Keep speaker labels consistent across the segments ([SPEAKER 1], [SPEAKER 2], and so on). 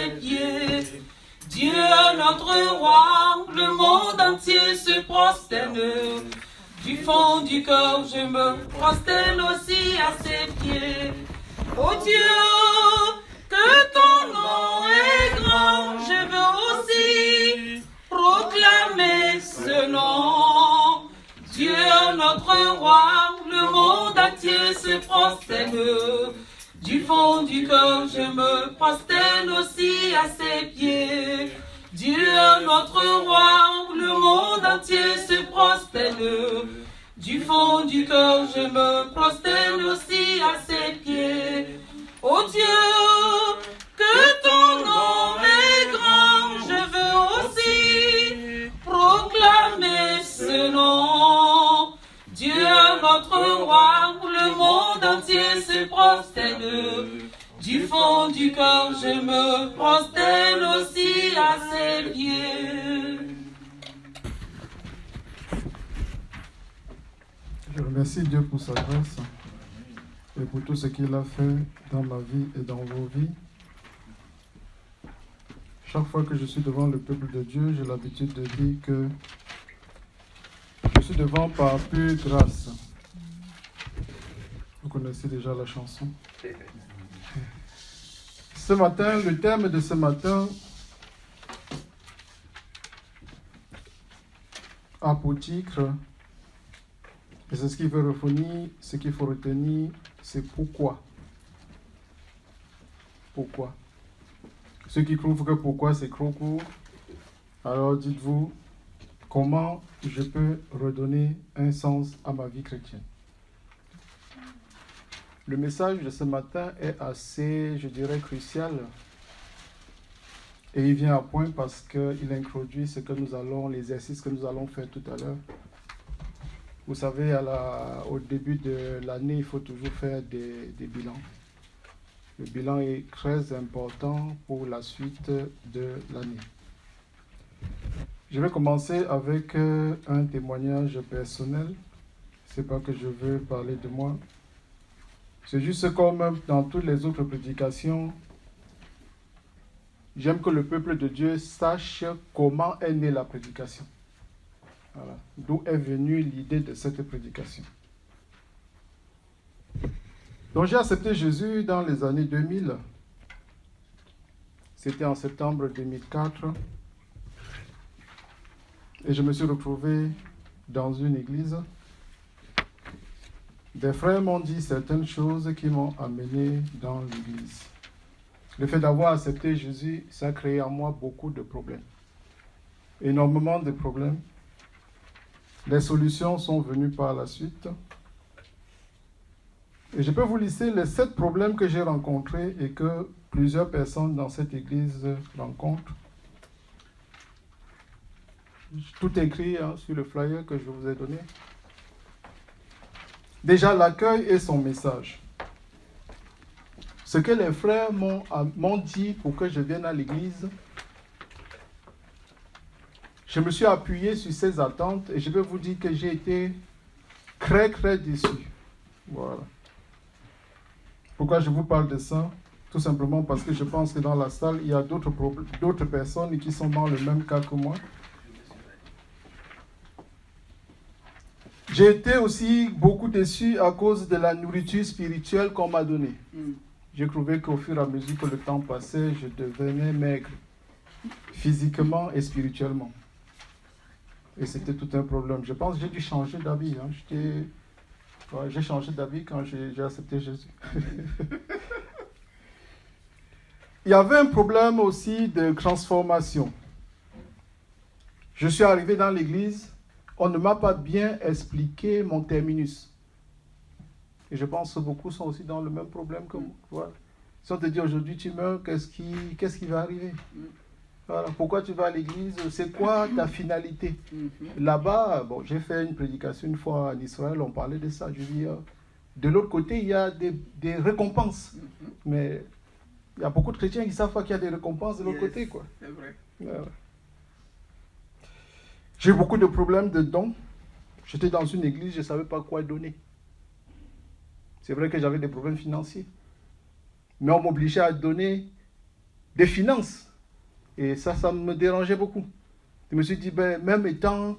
[SPEAKER 1] ses pieds. Dieu notre roi, le monde entier se prosterne. Du fond du cœur, je me prosterne aussi à ses pieds. Oh Dieu, que ton nom est grand, je veux aussi proclamer ce nom. Dieu notre roi, le monde entier se prosterne. Du fond du cœur, je me prosterne aussi à ses pieds. Dieu notre roi, le monde entier se prosterne. Du fond du cœur, je me prosterne aussi à ses pieds. Oh Dieu, que ton nom est grand, je veux aussi proclamer ce nom. Dieu notre roi, le monde entier se prosterne. Du fond du cœur, je me prosterne aussi à ses pieds.
[SPEAKER 2] Je remercie Dieu pour sa grâce et pour tout ce qu'il a fait dans ma vie et dans vos vies. Chaque fois que je suis devant le peuple de Dieu, j'ai l'habitude de dire que je suis devant par pure grâce. Vous connaissez déjà la chanson. Ce matin, le thème de ce matin a pour titre, et c'est ce qu'il veut retenir, ce qu'il faut retenir, c'est pourquoi. Pourquoi. Ceux qui trouvent que pourquoi c'est trop court, alors dites-vous, comment je peux redonner un sens à ma vie chrétienne? Le message de ce matin est assez, je dirais, crucial. Et il vient à point parce qu'il introduit ce que nous allons, l'exercice que nous allons faire tout à l'heure. Vous savez, au début de l'année, il faut toujours faire des bilans. Le bilan est très important pour la suite de l'année. Je vais commencer avec un témoignage personnel. Ce n'est pas que je veux parler de moi. C'est juste comme dans toutes les autres prédications, j'aime que le peuple de Dieu sache comment est née la prédication. Voilà. D'où est venue l'idée de cette prédication. Donc j'ai accepté Jésus dans les années 2000. C'était en septembre 2004. Et je me suis retrouvé dans une église. Des frères m'ont dit certaines choses qui m'ont amené dans l'église. Le fait d'avoir accepté Jésus, ça a créé en moi beaucoup de problèmes. Énormément de problèmes. Les solutions sont venues par la suite. Et je peux vous lister les 7 problèmes que j'ai rencontrés et que plusieurs personnes dans cette église rencontrent. Tout est écrit sur le flyer que je vous ai donné. Déjà, l'accueil et son message. Ce que les frères m'ont dit pour que je vienne à l'église, je me suis appuyé sur ces attentes et je peux vous dire que j'ai été très, très déçu. Voilà. Pourquoi je vous parle de ça? Tout simplement parce que je pense que dans la salle, il y a d'autres personnes qui sont dans le même cas que moi. J'ai été aussi beaucoup déçu à cause de la nourriture spirituelle qu'on m'a donnée. J'ai trouvé qu'au fur et à mesure que le temps passait, je devenais maigre, physiquement et spirituellement. Et c'était tout un problème. Je pense que j'ai dû changer d'avis. J'ai changé d'avis quand j'ai accepté Jésus. Il y avait un problème aussi de transformation. Je suis arrivé dans l'église, on ne m'a pas bien expliqué mon terminus. Et je pense que beaucoup sont aussi dans le même problème que moi. Voilà. Si on te dit aujourd'hui tu meurs, qu'est-ce qui va arriver? Voilà. Pourquoi tu vas à l'église? C'est quoi ta finalité? Là-bas, j'ai fait une prédication une fois en Israël, on parlait de ça. Je dis, de l'autre côté, il y a des récompenses. Mais il y a beaucoup de chrétiens qui ne savent pas qu'il y a des récompenses de l'autre côté, quoi.
[SPEAKER 3] C'est vrai.
[SPEAKER 2] Voilà. J'ai eu beaucoup de problèmes de dons. J'étais dans une église, je ne savais pas quoi donner. C'est vrai que j'avais des problèmes financiers. Mais on m'obligeait à donner des finances. Et ça me dérangeait beaucoup. Je me suis dit, même étant,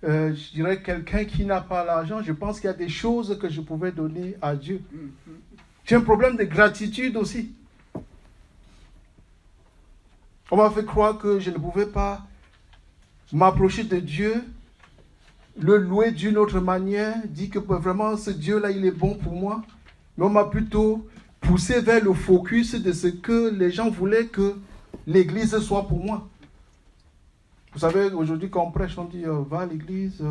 [SPEAKER 2] je dirais, quelqu'un qui n'a pas l'argent, je pense qu'il y a des choses que je pouvais donner à Dieu. J'ai un problème de gratitude aussi. On m'a fait croire que je ne pouvais pas m'approcher de Dieu, le louer d'une autre manière, dire que vraiment ce Dieu-là, il est bon pour moi. Mais on m'a plutôt poussé vers le focus de ce que les gens voulaient que l'église soit pour moi. Vous savez, aujourd'hui quand on prêche, on dit va à l'église,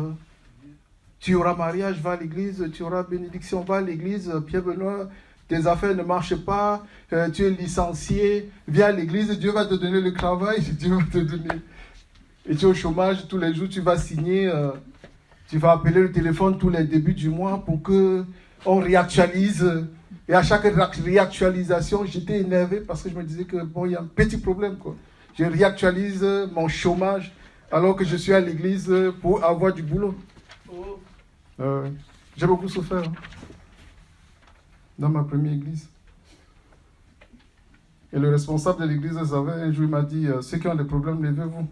[SPEAKER 2] tu auras mariage, va à l'église, tu auras bénédiction, va à l'église, Pierre-Benoît, tes affaires ne marchent pas, tu es licencié, viens à l'église, Dieu va te donner le travail, Dieu va te donner. Et tu es au chômage, tous les jours tu vas signer, tu vas appeler le téléphone tous les débuts du mois pour qu'on réactualise. Et à chaque réactualisation, j'étais énervé parce que je me disais que bon, il y a un petit problème, quoi. Je réactualise mon chômage alors que je suis à l'église pour avoir du boulot. J'ai beaucoup souffert dans ma première église. Et le responsable de l'église savait, un jour il m'a dit, ceux qui ont des problèmes, levez-vous.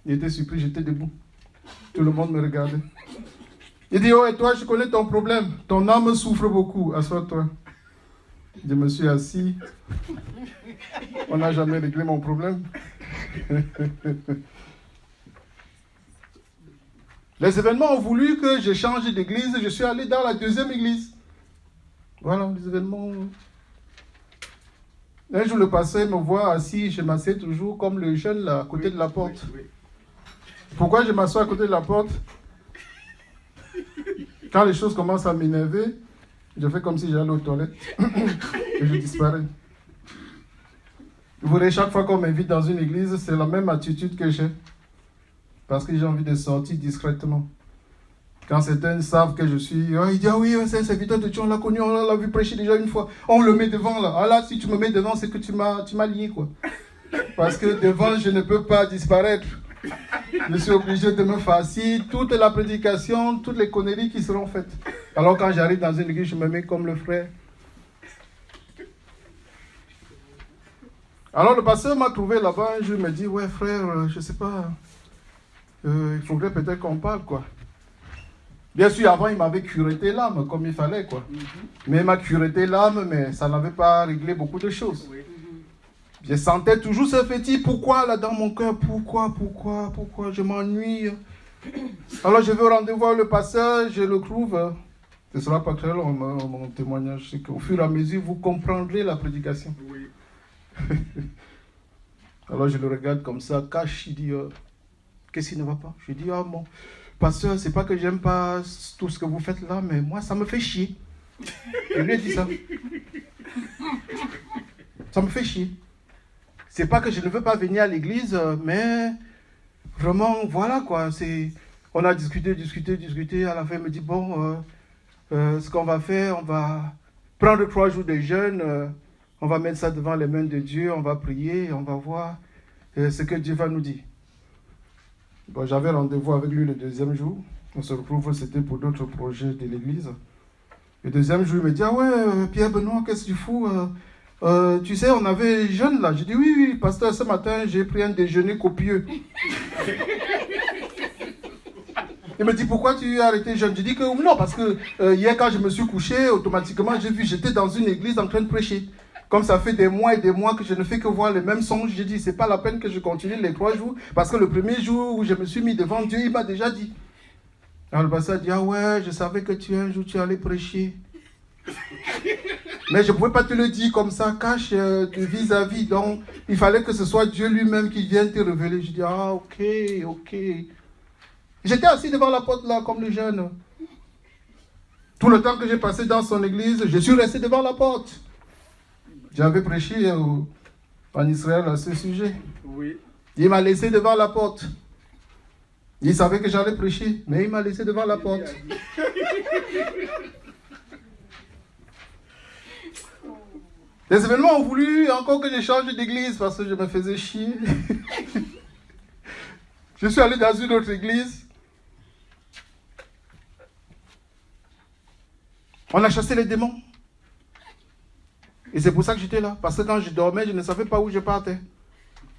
[SPEAKER 2] Il était surpris, j'étais debout. Tout le monde me regardait. Il dit, oh, et toi, je connais ton problème. Ton âme souffre beaucoup. Assois-toi. Je me suis assis. On n'a jamais réglé mon problème. Les événements ont voulu que je change d'église. Je suis allé dans la deuxième église. Voilà, les événements. Un jour, le pasteur me voit assis. Je m'assieds toujours comme le jeune là, à côté de la porte. Pourquoi je m'assois à côté de la porte? Quand les choses commencent à m'énerver, je fais comme si j'allais aux toilettes et je disparais. Vous voyez, chaque fois qu'on m'invite dans une église, c'est la même attitude que j'ai. Parce que j'ai envie de sortir discrètement. Quand certains savent que je suis, ils disent, ah oui, c'est un serviteur de Dieu, on l'a connu, on l'a vu prêcher déjà une fois. On le met devant là. Ah là, si tu me mets devant, c'est que tu m'as lié, quoi. Parce que devant, je ne peux pas disparaître. Je suis obligé de me farcir toute la prédication, toutes les conneries qui seront faites. Alors quand j'arrive dans une église, je me mets comme le frère. Alors le pasteur m'a trouvé là-bas, je me dis, ouais frère, je sais pas, il faudrait peut-être qu'on parle, quoi. Bien sûr, avant, il m'avait curetté l'âme comme il fallait, quoi. Mais il m'a curetté l'âme, mais ça n'avait pas réglé beaucoup de choses. Je sentais toujours ce fétiche. Pourquoi là dans mon cœur? Pourquoi je m'ennuie? Alors je vais au rendez-vous avec le pasteur, je le trouve. Ce ne sera pas très long, mon témoignage. C'est qu'au fur et à mesure, vous comprendrez la prédication. Oui. Alors je le regarde comme ça, cache, il dit, qu'est-ce qui ne va pas? Je dis, ah mon pasteur, c'est pas que j'aime pas tout ce que vous faites là, mais moi ça me fait chier. Je lui ai dit ça. Ça me fait chier. C'est pas que je ne veux pas venir à l'église, mais vraiment, voilà quoi. On a discuté. À la fin, il me dit, bon, ce qu'on va faire, on va prendre 3 jours de jeûne, on va mettre ça devant les mains de Dieu, on va prier, on va voir ce que Dieu va nous dire. Bon, j'avais rendez-vous avec lui le deuxième jour. On se retrouve, c'était pour d'autres projets de l'église. Le deuxième jour, il me dit, ah ouais, Pierre-Benoît, qu'est-ce que tu fous? Tu sais, on avait jeûne là. J'ai dit, oui, pasteur, ce matin, j'ai pris un déjeuner copieux. Il me dit, pourquoi tu as arrêté jeûne? J'ai dit que non, parce que hier, quand je me suis couché, automatiquement, j'ai vu, j'étais dans une église en train de prêcher. Comme ça fait des mois et des mois que je ne fais que voir les mêmes songes, j'ai dit, c'est pas la peine que je continue les 3 jours, parce que le premier jour où je me suis mis devant Dieu, il m'a déjà dit. Alors le pasteur a dit, ah ouais, je savais que un jour tu allais prêcher. Mais je ne pouvais pas te le dire comme ça, cache vis-à-vis. Donc, il fallait que ce soit Dieu lui-même qui vienne te révéler. Je dis, ah, ok. J'étais assis devant la porte là, comme le jeune. Tout le temps que j'ai passé dans son église, je suis resté devant la porte. J'avais prêché en Israël à ce sujet. Oui. Il m'a laissé devant la porte. Il savait que j'allais prêcher, mais il m'a laissé devant la porte. Les événements ont voulu encore que je change d'église parce que je me faisais chier. Je suis allé dans une autre église. On a chassé les démons. Et c'est pour ça que j'étais là. Parce que quand je dormais, je ne savais pas où je partais.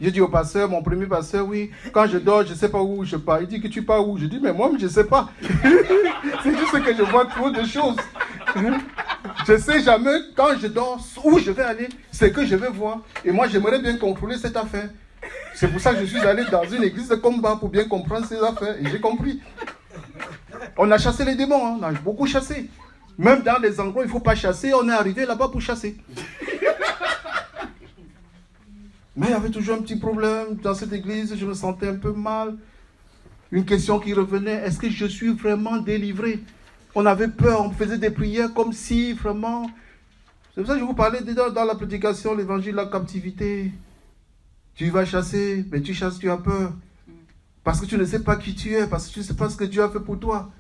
[SPEAKER 2] J'ai dit au pasteur, mon premier pasteur, oui, quand je dors, je ne sais pas où je pars. Il dit que tu pars où? Je dis, mais moi, je ne sais pas. C'est juste que je vois trop de choses. Je ne sais jamais, quand je dors, où je vais aller, c'est que je vais voir. Et moi, j'aimerais bien contrôler cette affaire. C'est pour ça que je suis allé dans une église de combat pour bien comprendre ces affaires. Et j'ai compris. On a chassé les démons, hein, on a beaucoup chassé. Même dans les endroits où il ne faut pas chasser, on est arrivé là-bas pour chasser. Mais il y avait toujours un petit problème dans cette église, je me sentais un peu mal. Une question qui revenait, est-ce que je suis vraiment délivré? On avait peur, on faisait des prières comme si vraiment... C'est pour ça que je vous parlais dans la prédication, l'évangile de la captivité. Tu vas chasser, mais tu chasses, tu as peur. Parce que tu ne sais pas qui tu es, parce que tu ne sais pas ce que Dieu a fait pour toi.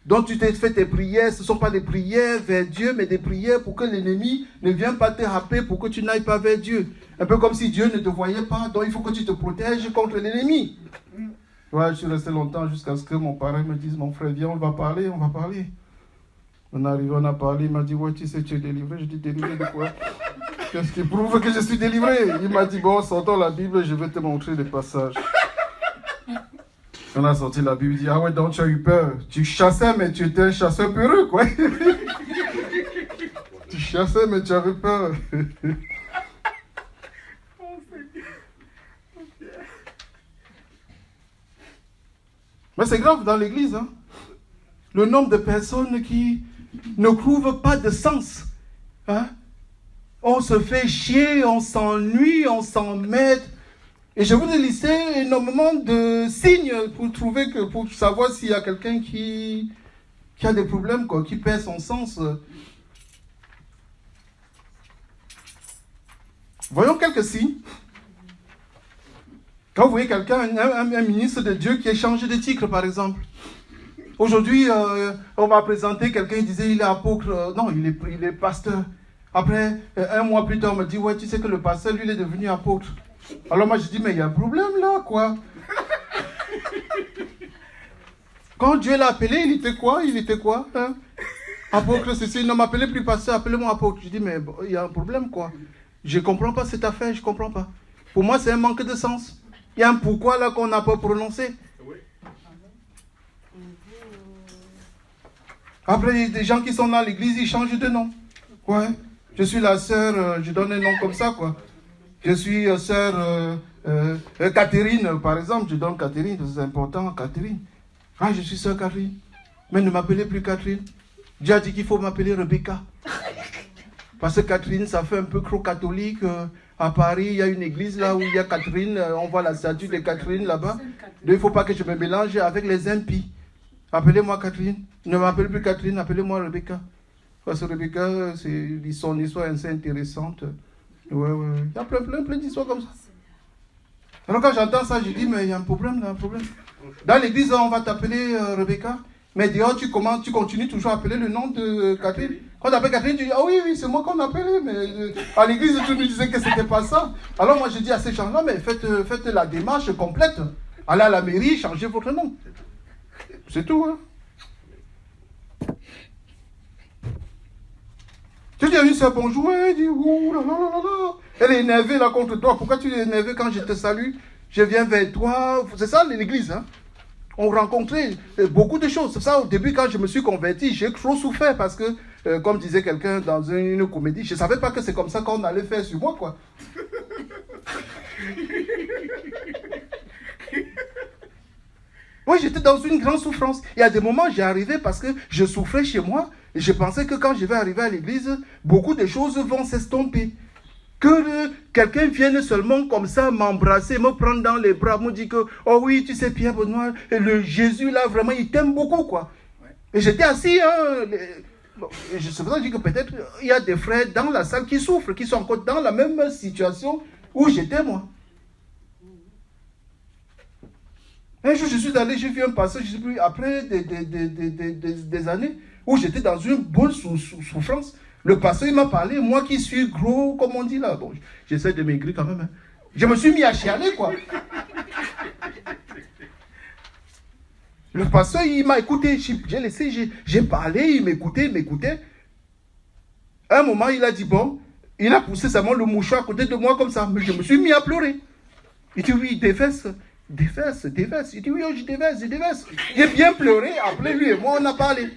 [SPEAKER 2] Donc tu t'es fait tes prières, ce ne sont pas des prières vers Dieu, mais des prières pour que l'ennemi ne vienne pas te happer, pour que tu n'ailles pas vers Dieu. Un peu comme si Dieu ne te voyait pas, donc il faut que tu te protèges contre l'ennemi. Ouais, je suis resté longtemps jusqu'à ce que mon parrain me dise, mon frère, viens, on va parler, on va parler. On est arrivé, on a parlé, il m'a dit, ouais, tu sais, tu es délivré. Je dis, délivré de quoi? Qu'est-ce qui prouve que je suis délivré? Il m'a dit, bon, sortons la Bible, je vais te montrer des passages. On a sorti la Bible, il dit, ah ouais, donc tu as eu peur. Tu chassais, mais tu étais un chasseur peureux, quoi. Tu chassais, mais tu avais peur. Mais c'est grave dans l'église, hein. Le nombre de personnes qui ne trouvent pas de sens. Hein? On se fait chier, on s'ennuie, on s'emmerde. Et je vous ai listé énormément de signes pour savoir s'il y a quelqu'un qui a des problèmes, quoi, qui perd son sens. Voyons quelques signes. Quand vous voyez quelqu'un, un ministre de Dieu qui a changé de titre, par exemple. Aujourd'hui, on va présenter quelqu'un, il disait il est apôtre. Non, il est pasteur. Après, un mois plus tard, on me dit, ouais, tu sais que le pasteur, lui, il est devenu apôtre. Alors moi, je dis, mais il y a un problème là, quoi. Quand Dieu l'a appelé, il était quoi hein? Apôtre, c'est ça. Il ne m'appelait plus pasteur, appelez-moi apôtre. Je dis, mais il y a un problème, quoi. Je ne comprends pas cette affaire, je ne comprends pas. Pour moi, c'est un manque de sens. Il y a un pourquoi là qu'on n'a pas prononcé. Après, il y a des gens qui sont dans l'église, ils changent de nom. Ouais. Je suis la sœur, je donne un nom comme ça, quoi. Je suis sœur Catherine, par exemple. Je donne Catherine, c'est important, Catherine. Ah, je suis sœur Catherine. Mais ne m'appelez plus Catherine. Dieu a dit qu'il faut m'appeler Rebecca. Parce que Catherine, ça fait un peu trop catholique. À Paris, il y a une église là où il y a Catherine. On voit la statue de Catherine là-bas. Donc, il ne faut pas que je me mélange avec les impies. Appelez-moi Catherine. Ne m'appelez plus Catherine, appelez-moi Rebecca. Parce que Rebecca, son histoire est assez intéressante. Ouais. Il y a plein d'histoires comme ça. Alors quand j'entends ça, je dis, mais il y a un problème là, un problème. Dans l'église, on va t'appeler Rebecca. Mais dehors, tu continues toujours à appeler le nom de Catherine. Quand on appelle Catherine, tu dis, ah oui, c'est moi qu'on appelait. Mais à l'église, tu nous disais que c'était pas ça. Alors moi, je dis à ces gens-là, mais faites la démarche complète. Allez à la mairie, changez votre nom. C'est tout, hein. Tu dis à une soeur bonjour, elle dit, ouh là là là là. Elle est énervée là contre toi. Pourquoi tu es énervé quand je te salue? Je viens vers toi. C'est ça l'église, hein. On rencontrait beaucoup de choses. C'est ça, au début, quand je me suis converti, j'ai trop souffert parce que, comme disait quelqu'un dans une comédie, je ne savais pas que c'est comme ça qu'on allait faire sur moi, quoi. Oui, j'étais dans une grande souffrance. Et à des moments, j'y arrivais parce que je souffrais chez moi. Et je pensais que quand je vais arriver à l'église, beaucoup de choses vont s'estomper. Que quelqu'un vienne seulement comme ça m'embrasser, me prendre dans les bras, me dire que, oh oui, tu sais, Pierre Benoît, le Jésus là, vraiment, il t'aime beaucoup, quoi. Et j'étais assis, hein. C'est pour ça que je dis que peut-être il y a des frères dans la salle qui souffrent, qui sont encore dans la même situation où j'étais, moi. Un jour, je suis allé, j'ai vu un passage, je sais plus, après des années, où j'étais dans une bonne souffrance. Le pasteur, il m'a parlé, moi qui suis gros, comme on dit là. Bon, j'essaie de maigrir quand même. Hein. Je me suis mis à chialer, quoi. Le pasteur, il m'a écouté. J'ai laissé, j'ai parlé, il m'écoutait. À un moment, il a dit, bon, Il a poussé seulement le mouchoir à côté de moi comme ça. Mais je me suis mis à pleurer. Il dit oui, déverse. Il dit oui, je déverse. J'ai bien pleuré. Après lui et moi, on a parlé.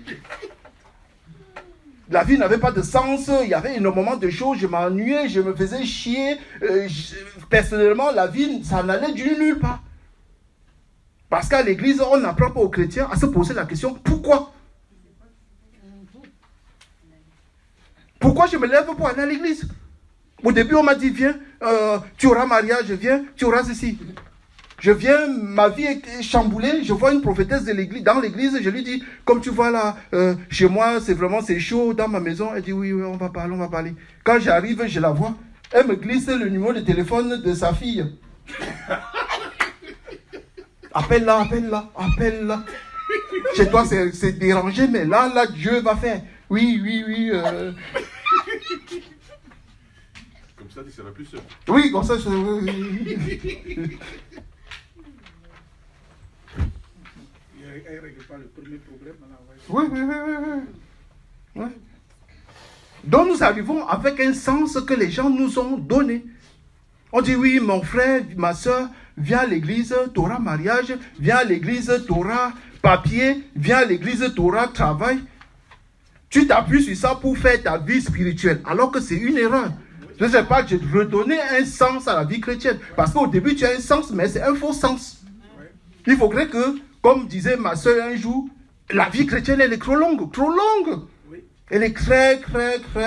[SPEAKER 2] La vie n'avait pas de sens. Il y avait énormément de choses. Je m'ennuyais, je me faisais chier. Personnellement, la vie, ça n'allait du nulle part. Parce qu'à l'église, on n'apprend pas aux chrétiens à se poser la question, pourquoi? Pourquoi je me lève pour aller à l'église? Au début, on m'a dit, viens, tu auras mariage, viens, tu auras ceci. Je viens, ma vie est chamboulée, je vois une prophétesse de l'église, dans l'église, je lui dis, comme tu vois là, chez moi, c'est chaud, dans ma maison. Elle dit, oui, on va parler. Quand j'arrive, je la vois, elle me glisse le numéro de téléphone de sa fille. Appelle-la. Chez toi, c'est dérangé, mais là, Dieu va faire. Oui.
[SPEAKER 3] Comme ça, tu seras plus seul.
[SPEAKER 2] Oui, comme ça,
[SPEAKER 4] Elle ne règle pas le premier problème.
[SPEAKER 2] Oui. Donc nous arrivons avec un sens que les gens nous ont donné. On dit oui, mon frère, ma soeur, viens à l'église, tu auras mariage, viens à l'église, tu auras papier, viens à l'église, tu auras travail. Tu t'appuies sur ça pour faire ta vie spirituelle, alors que c'est une erreur. Je ne sais pas, je redonner un sens à la vie chrétienne. Parce qu'au début, tu as un sens, mais c'est un faux sens. Il faudrait que, comme disait ma soeur un jour, la vie chrétienne, elle est trop longue. Elle est très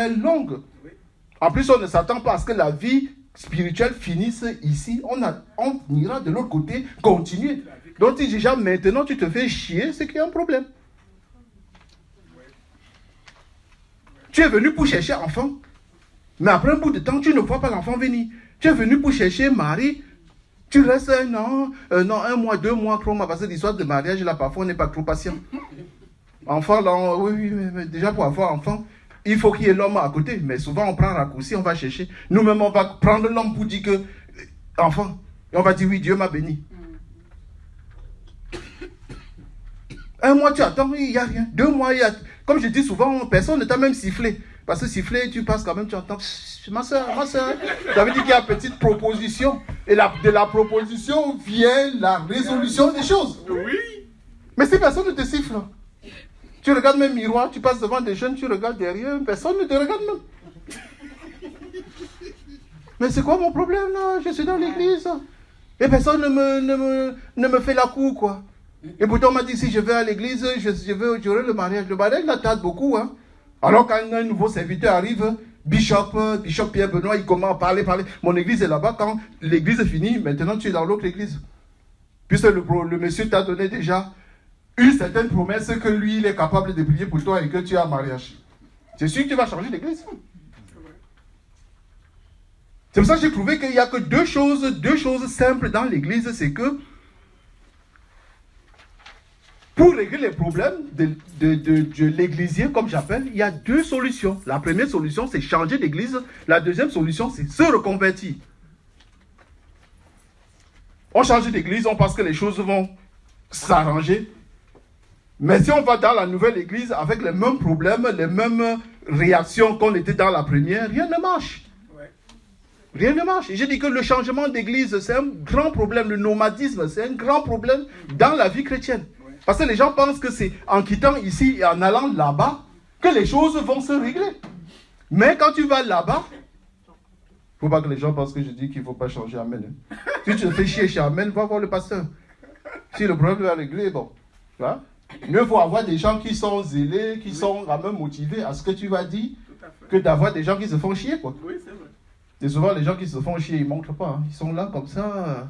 [SPEAKER 2] longue. En plus, on ne s'attend pas à ce que la vie spirituelle finisse ici. On ira de l'autre côté, continuer. Donc, si déjà maintenant tu te fais chier, c'est qu'il y a un problème. Tu es venu pour chercher enfant, mais après un bout de temps, tu ne vois pas l'enfant venir. Tu es venu pour chercher mari, tu restes un an, un mois, 2 mois, 3 mois, parce que l'histoire de mariage, là, parfois, on n'est pas trop patient. Enfant, là, oui, mais déjà pour avoir enfant, il faut qu'il y ait l'homme à côté. Mais souvent, on prend un raccourci, on va chercher. Nous-mêmes, on va prendre l'homme pour dire que, enfant, et on va dire, oui, Dieu m'a béni. Un mois, tu attends, il n'y a rien. 2 mois, il y a... Comme je dis souvent, personne ne t'a même sifflé. Parce que siffler, tu passes quand même, tu entends, ma soeur. Ça veut dire qu'il y a une petite proposition. Et de la proposition vient la résolution des choses.
[SPEAKER 3] Oui.
[SPEAKER 2] Mais si personne ne te siffle, tu regardes même miroir, tu passes devant des jeunes, tu regardes derrière, personne ne te regarde même. Mais c'est quoi mon problème là? Je suis dans l'église. Et personne ne me fait la cour, quoi. Et pourtant, on m'a dit, si je vais à l'église, j'aurai le mariage. Le mariage, là, tarde beaucoup, hein. Alors, quand un nouveau serviteur arrive, Bishop Pierre Benoît, il commence à parler. Mon église est là-bas. Quand l'église est finie, maintenant, tu es dans l'autre église. Puisque le monsieur t'a donné déjà une certaine promesse que lui, il est capable de prier pour toi et que tu as un mariage. C'est sûr que tu vas changer d'église. C'est pour ça que j'ai trouvé qu'il n'y a que deux choses simples dans l'église, c'est que pour régler les problèmes de l'églisier, comme j'appelle, il y a 2 solutions. La première solution, c'est changer d'église. La deuxième solution, c'est se reconvertir. On change d'église, on pense que les choses vont s'arranger. Mais si on va dans la nouvelle église avec les mêmes problèmes, les mêmes réactions qu'on était dans la première, rien ne marche. Rien ne marche. J'ai dit que le changement d'église, c'est un grand problème. Le nomadisme, c'est un grand problème dans la vie chrétienne. Parce que les gens pensent que c'est en quittant ici et en allant là-bas que les choses vont se régler. Mais quand tu vas là-bas, il ne faut pas que les gens pensent que je dis qu'il ne faut pas changer. Amen. Si tu te fais chier chez Amen, va voir le pasteur. Si le problème est réglé, bon. Hein? Mieux vaut avoir des gens qui sont zélés, qui sont quand même motivés à ce que tu vas dire, que d'avoir des gens qui se font chier, quoi.
[SPEAKER 4] Oui, c'est vrai.
[SPEAKER 2] Et souvent, les gens qui se font chier, ils ne montrent pas. Hein. Ils sont là comme ça.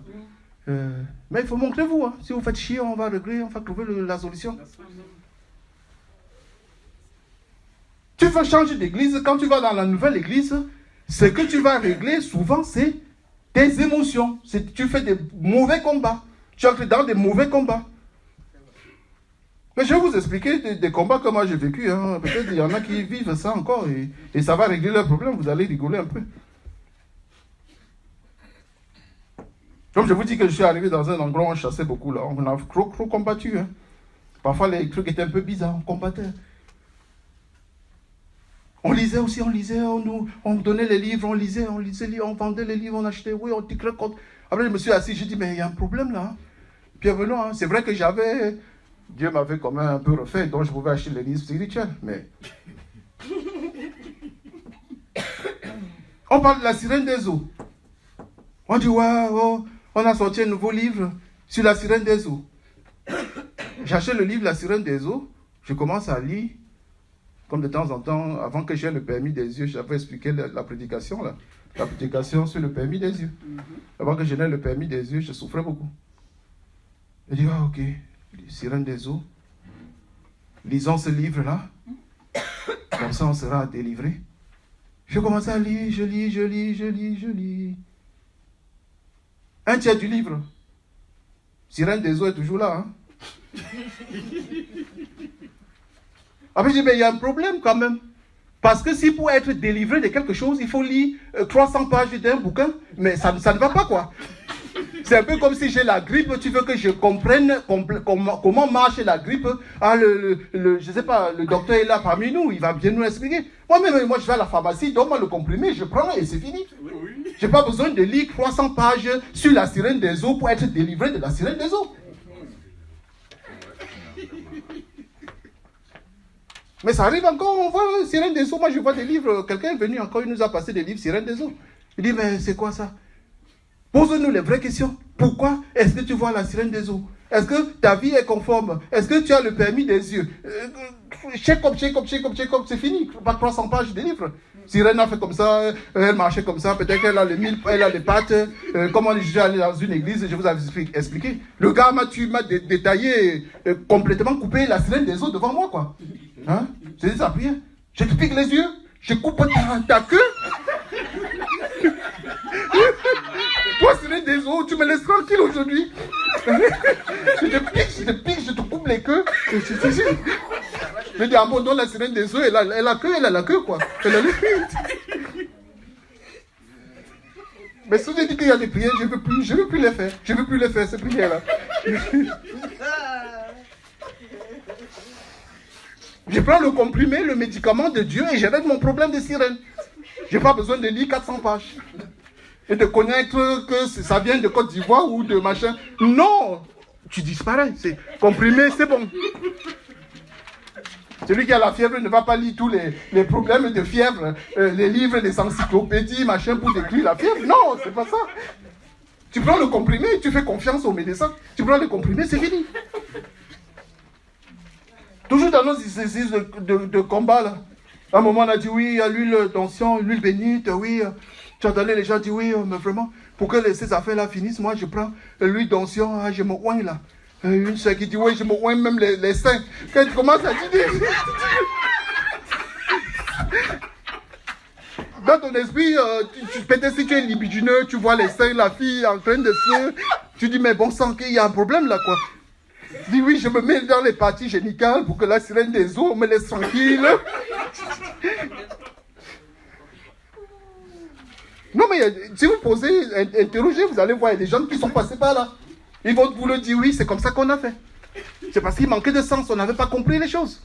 [SPEAKER 2] Mais il faut montrer vous. Hein. Si vous faites chier, on va régler, on va trouver la solution. Tu veux changer d'église, quand tu vas dans la nouvelle église, ce que tu vas régler souvent, c'est tes émotions. Tu fais des mauvais combats. Tu entres dans des mauvais combats. Mais je vais vous expliquer des combats que moi j'ai vécu. Hein. Peut-être qu'il y en a qui vivent ça encore et ça va régler leurs problèmes. Vous allez rigoler un peu. Comme je vous dis que je suis arrivé dans un endroit où on chassait beaucoup, là. On a trop combattu. Hein. Parfois, les trucs étaient un peu bizarres. On combattait. On lisait aussi, on donnait les livres, on lisait, on vendait les livres, on achetait, oui, on tirait compte. Après, je me suis assis, j'ai dit, mais il y a un problème là. Puis revenons, c'est vrai que Dieu m'avait quand même un peu refait, donc je pouvais acheter les livres spirituels, mais... On parle de la sirène des eaux. On dit, ouais, oh, on a sorti un nouveau livre sur la sirène des eaux. J'achète le livre La sirène des eaux, je commence à lire. Comme de temps en temps, avant que j'aie le permis des yeux, j'avais expliqué la prédication, là. La prédication sur le permis des yeux. Avant que je n'aie le permis des yeux, je souffrais beaucoup. Je dis, ah ok, Sirène des eaux. Lisons ce livre-là. Comme ça, on sera délivré. Je commence à lire, je lis. Un tiers du livre. Sirène des eaux est toujours là, hein. Après, je dis, mais il y a un problème quand même. Parce que si pour être délivré de quelque chose, il faut lire 300 pages d'un bouquin, mais ça ne va pas, quoi. C'est un peu comme si j'ai la grippe, tu veux que je comprenne comment marche la grippe. Ah, je sais pas, le docteur est là parmi nous, il va bien nous expliquer. Moi, je vais à la pharmacie, donne-moi le comprimé, je prends et c'est fini. Je n'ai pas besoin de lire 300 pages sur la sirène des eaux pour être délivré de la sirène des eaux. Mais ça arrive encore, on voit Sirène des eaux. Moi, je vois des livres. Quelqu'un est venu encore, il nous a passé des livres Sirène des eaux. Il dit, mais c'est quoi ça? Pose-nous les vraies questions. Pourquoi est-ce que tu vois la sirène des eaux? Est-ce que ta vie est conforme? Est-ce que tu as le permis des yeux? Check up, c'est fini. Pas 300 pages de livres. Sirène a fait comme ça, elle marchait comme ça, peut-être qu'elle a elle a les pattes. Comment je suis allé dans une église, je vous avais expliqué. Le gars m'a détaillé, complètement coupé la sirène des eaux devant moi, quoi. Hein? C'est ça, prière. Je te pique les yeux, je coupe ta queue. Toi, sirène des eaux, tu me laisses tranquille aujourd'hui. Je te pique, je te coupe les queues. Je dis, ah bon, non, la sirène des eaux, elle a la queue, quoi. Elle a le Mais si je dis qu'il y a des prières, je ne veux plus les faire. Je ne veux plus les faire, ces prières-là. Je prends le comprimé, le médicament de Dieu et je règle mon problème de sirène. Je n'ai pas besoin de lire 400 pages. Et de connaître que ça vient de Côte d'Ivoire ou de machin. Non! Tu disparais. C'est comprimé, c'est bon. Celui qui a la fièvre ne va pas lire tous les problèmes de fièvre, les livres, les encyclopédies, machin, pour décrire la fièvre. Non, c'est pas ça. Tu prends le comprimé, tu fais confiance aux médecins. Tu prends le comprimé, c'est fini. Toujours dans nos exercices de combat, là. À un moment, on a dit oui, à l'huile d'onction, l'huile bénite, oui. Tu entendais les gens dire oui, mais vraiment, pour que ces affaires-là finissent, moi, je prends l'huile d'onction, je me oigne là. Une soeur qui dit oui, je me oigne même les seins. Quand tu commences à dire... Dans ton esprit, peut-être si tu es libidineux, tu vois les seins, la fille en train de se... Tu dis, mais bon sang, qu'il y a un problème là, quoi. Dis oui, je me mets dans les parties génitales pour que la sirène des eaux me laisse tranquille. Non, mais si vous posez, interrogez, vous allez voir, il y a des gens qui sont passés par là. Ils vont vous le dire, oui, c'est comme ça qu'on a fait. C'est parce qu'il manquait de sens, on n'avait pas compris les choses.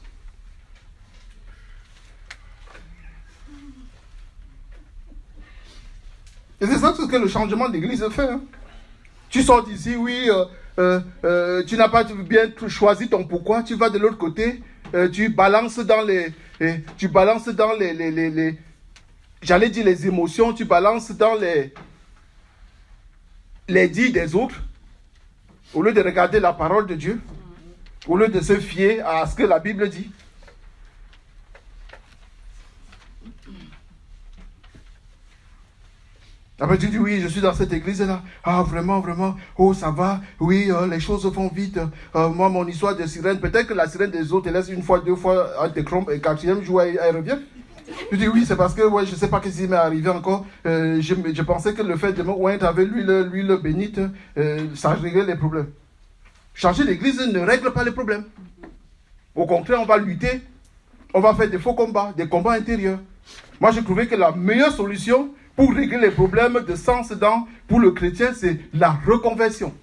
[SPEAKER 2] Et c'est ça ce que le changement d'église fait. Hein. Tu sors d'ici, oui, tu n'as pas bien choisi ton pourquoi, tu vas de l'autre côté, tu balances dans les j'allais dire les émotions, tu balances dans les dits des autres, au lieu de regarder la parole de Dieu, au lieu de se fier à ce que la Bible dit. Après tu dis oui, je suis dans cette église-là. Ah vraiment, vraiment, oh ça va, oui, les choses vont vite. Moi, mon histoire de sirène, peut-être que la sirène des autres te laisse une fois, deux fois, un te trompe, et quatrième jour, elle revient. Je dis oui, c'est parce que ouais, je ne sais pas ce qui m'est arrivé encore. Je pensais que le fait de me oindre avec l'huile bénite, ça réglait les problèmes. Changer d'église ne règle pas les problèmes. Au contraire, on va lutter, on va faire des faux combats, des combats intérieurs. Moi, j'ai trouvé que la meilleure solution pour régler les problèmes de sens pour le chrétien, c'est la reconversion.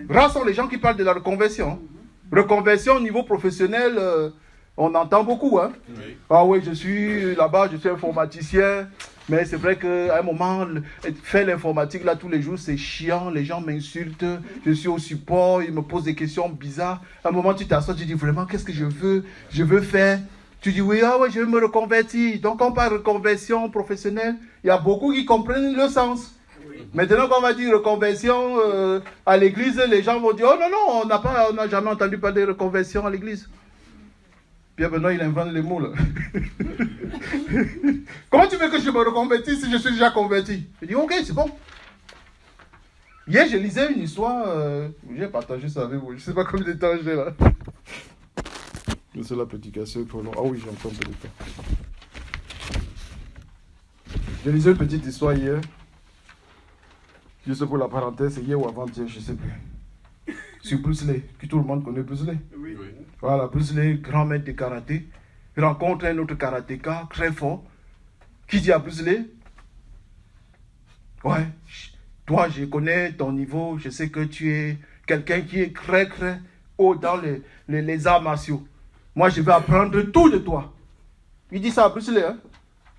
[SPEAKER 2] Rares sont les gens qui parlent de la reconversion. Reconversion au niveau professionnel, On entend beaucoup, hein.
[SPEAKER 3] Oui.
[SPEAKER 2] Ah oui, je suis là-bas, je suis informaticien. Mais c'est vrai qu'à un moment, faire l'informatique là tous les jours, c'est chiant. Les gens m'insultent. Je suis au support, ils me posent des questions bizarres. À un moment, tu t'assois, tu dis vraiment, qu'est-ce que je veux faire. Tu dis oui, ah ouais, je veux me reconvertir. Donc, quand on parle de reconversion professionnelle, il y a beaucoup qui comprennent le sens. Maintenant, quand on va dire reconversion à l'église, les gens vont dire, oh non, non, on n'a jamais entendu parler de reconversion à l'église. Pierre Benoît, il invente les mots là. Comment tu veux que je me reconvertisse si je suis déjà converti? Je dis ok, c'est bon. Hier, je lisais une histoire, j'ai partagé ça avec vous, je ne sais pas combien de temps j'ai là. C'est la petite cassure pour nous. Ah oui, j'ai encore un peu de temps. Je lisais une petite histoire hier. Juste pour la parenthèse, c'est hier ou avant-hier, je ne sais plus. Sur Bruce Lee, que tout le monde connaît Bruce Lee.
[SPEAKER 4] Oui.
[SPEAKER 3] Oui.
[SPEAKER 2] Voilà, Bruce Lee, grand maître de karaté, rencontre un autre karatéka très fort, qui dit à Bruce Lee, ouais, toi je connais ton niveau, je sais que tu es quelqu'un qui est très très haut dans les arts martiaux. Moi je vais apprendre tout de toi. Il dit ça à Bruce Lee, hein.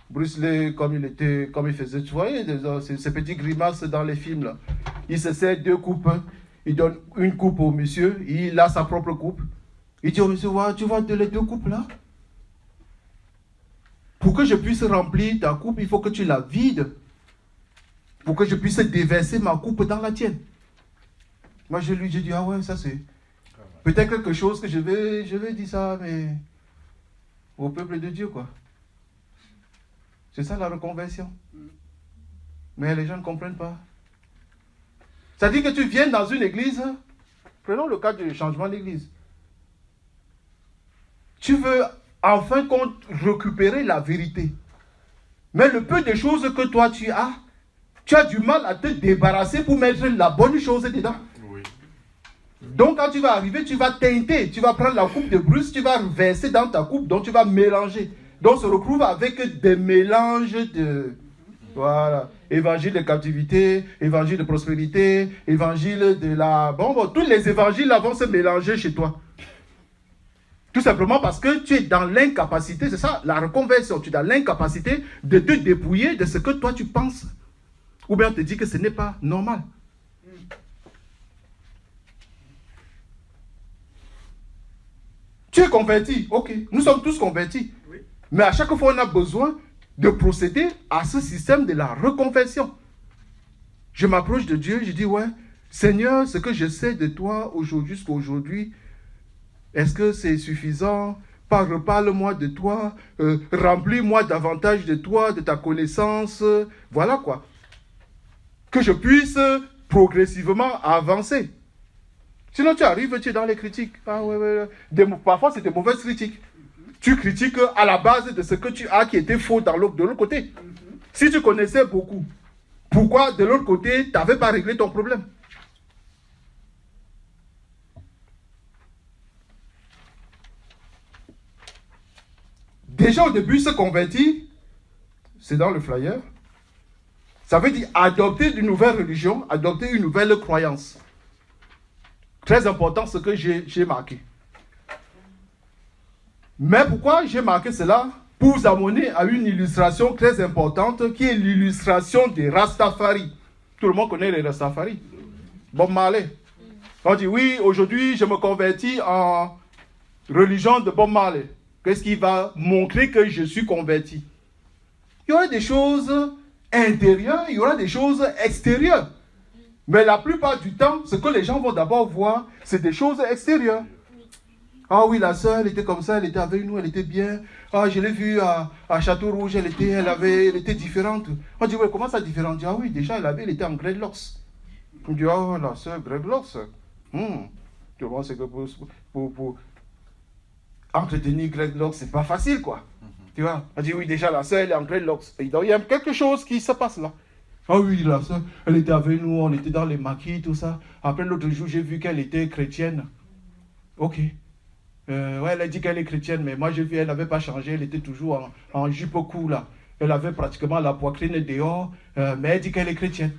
[SPEAKER 2] Bruce Lee, comme il faisait, tu vois, ces petits grimaces dans les films là. Il se sert 2 coupes, il donne une coupe au monsieur, il a sa propre coupe. Il dit au monsieur, tu vois les 2 coupes là? Pour que je puisse remplir ta coupe, il faut que tu la vides. Pour que je puisse déverser ma coupe dans la tienne. Moi j'ai dit, ah ouais, ça c'est peut-être quelque chose que je vais dire ça, mais au peuple de Dieu quoi. C'est ça la reconversion. Mais les gens ne comprennent pas. Ça dit que tu viens dans une église, prenons le cas du changement d'église. Tu veux en fin de compte récupérer la vérité. Mais le peu de choses que toi tu as du mal à te débarrasser pour mettre la bonne chose dedans.
[SPEAKER 3] Oui.
[SPEAKER 2] Donc quand tu vas arriver, tu vas teinter, tu vas prendre la coupe de Bruce, tu vas verser dans ta coupe, donc tu vas mélanger. Donc on se retrouve avec des mélanges de... Voilà. Évangile de captivité, évangile de prospérité, évangile de la... Bon, tous les évangiles là vont se mélanger chez toi. Tout simplement parce que tu es dans l'incapacité, c'est ça la reconversion, tu es dans l'incapacité de te dépouiller de ce que toi tu penses. Ou bien on te dit que ce n'est pas normal. Tu es converti, ok, nous sommes tous convertis.
[SPEAKER 4] Oui.
[SPEAKER 2] Mais à chaque fois on a besoin de procéder à ce système de la reconversion. Je m'approche de Dieu, je dis ouais, Seigneur, ce que je sais de toi aujourd'hui jusqu'à aujourd'hui, est-ce que c'est suffisant? Parle-moi de toi, remplis-moi davantage de toi, de ta connaissance, voilà quoi. Que je puisse progressivement avancer. Sinon tu arrives, tu es dans les critiques. Ah ouais. Parfois c'est des mauvaises critiques. Tu critiques à la base de ce que tu as qui était faux de l'autre côté. Si tu connaissais beaucoup, pourquoi de l'autre côté, tu n'avais pas réglé ton problème? Déjà au début, se convertir, c'est dans le flyer. Ça veut dire adopter une nouvelle religion, adopter une nouvelle croyance. Très important ce que j'ai marqué. Mais pourquoi j'ai marqué cela? Pour vous amener à une illustration très importante qui est l'illustration des Rastafari. Tout le monde connaît les Rastafari. Bob Marley. On dit oui, aujourd'hui je me convertis en religion de Bob Marley. Qu'est-ce qui va montrer que je suis converti? Il y aura des choses intérieures, il y aura des choses extérieures. Mais la plupart du temps, ce que les gens vont d'abord voir, c'est des choses extérieures. Ah oui, la sœur, elle était comme ça, elle était avec nous, elle était bien. Ah, je l'ai vue à Château Rouge, elle était différente. On dit, ouais, comment ça différente? Ah oui, déjà, elle était en dreadlocks. On dit, oh, la sœur, dreadlocks. Tu vois, c'est que pour entretenir dreadlocks, c'est pas facile, quoi. Tu vois, on dit, oui, déjà, la sœur, elle est en dreadlocks. Il y a quelque chose qui se passe là. Ah oui, la sœur, elle était avec nous, on était dans les maquis, tout ça. Après, l'autre jour, j'ai vu qu'elle était chrétienne. Ok. Ouais, elle a dit qu'elle est chrétienne, mais moi j'ai vu, elle n'avait pas changé, elle était toujours en jupe court là. Elle avait pratiquement la poitrine dehors, mais elle dit qu'elle est chrétienne.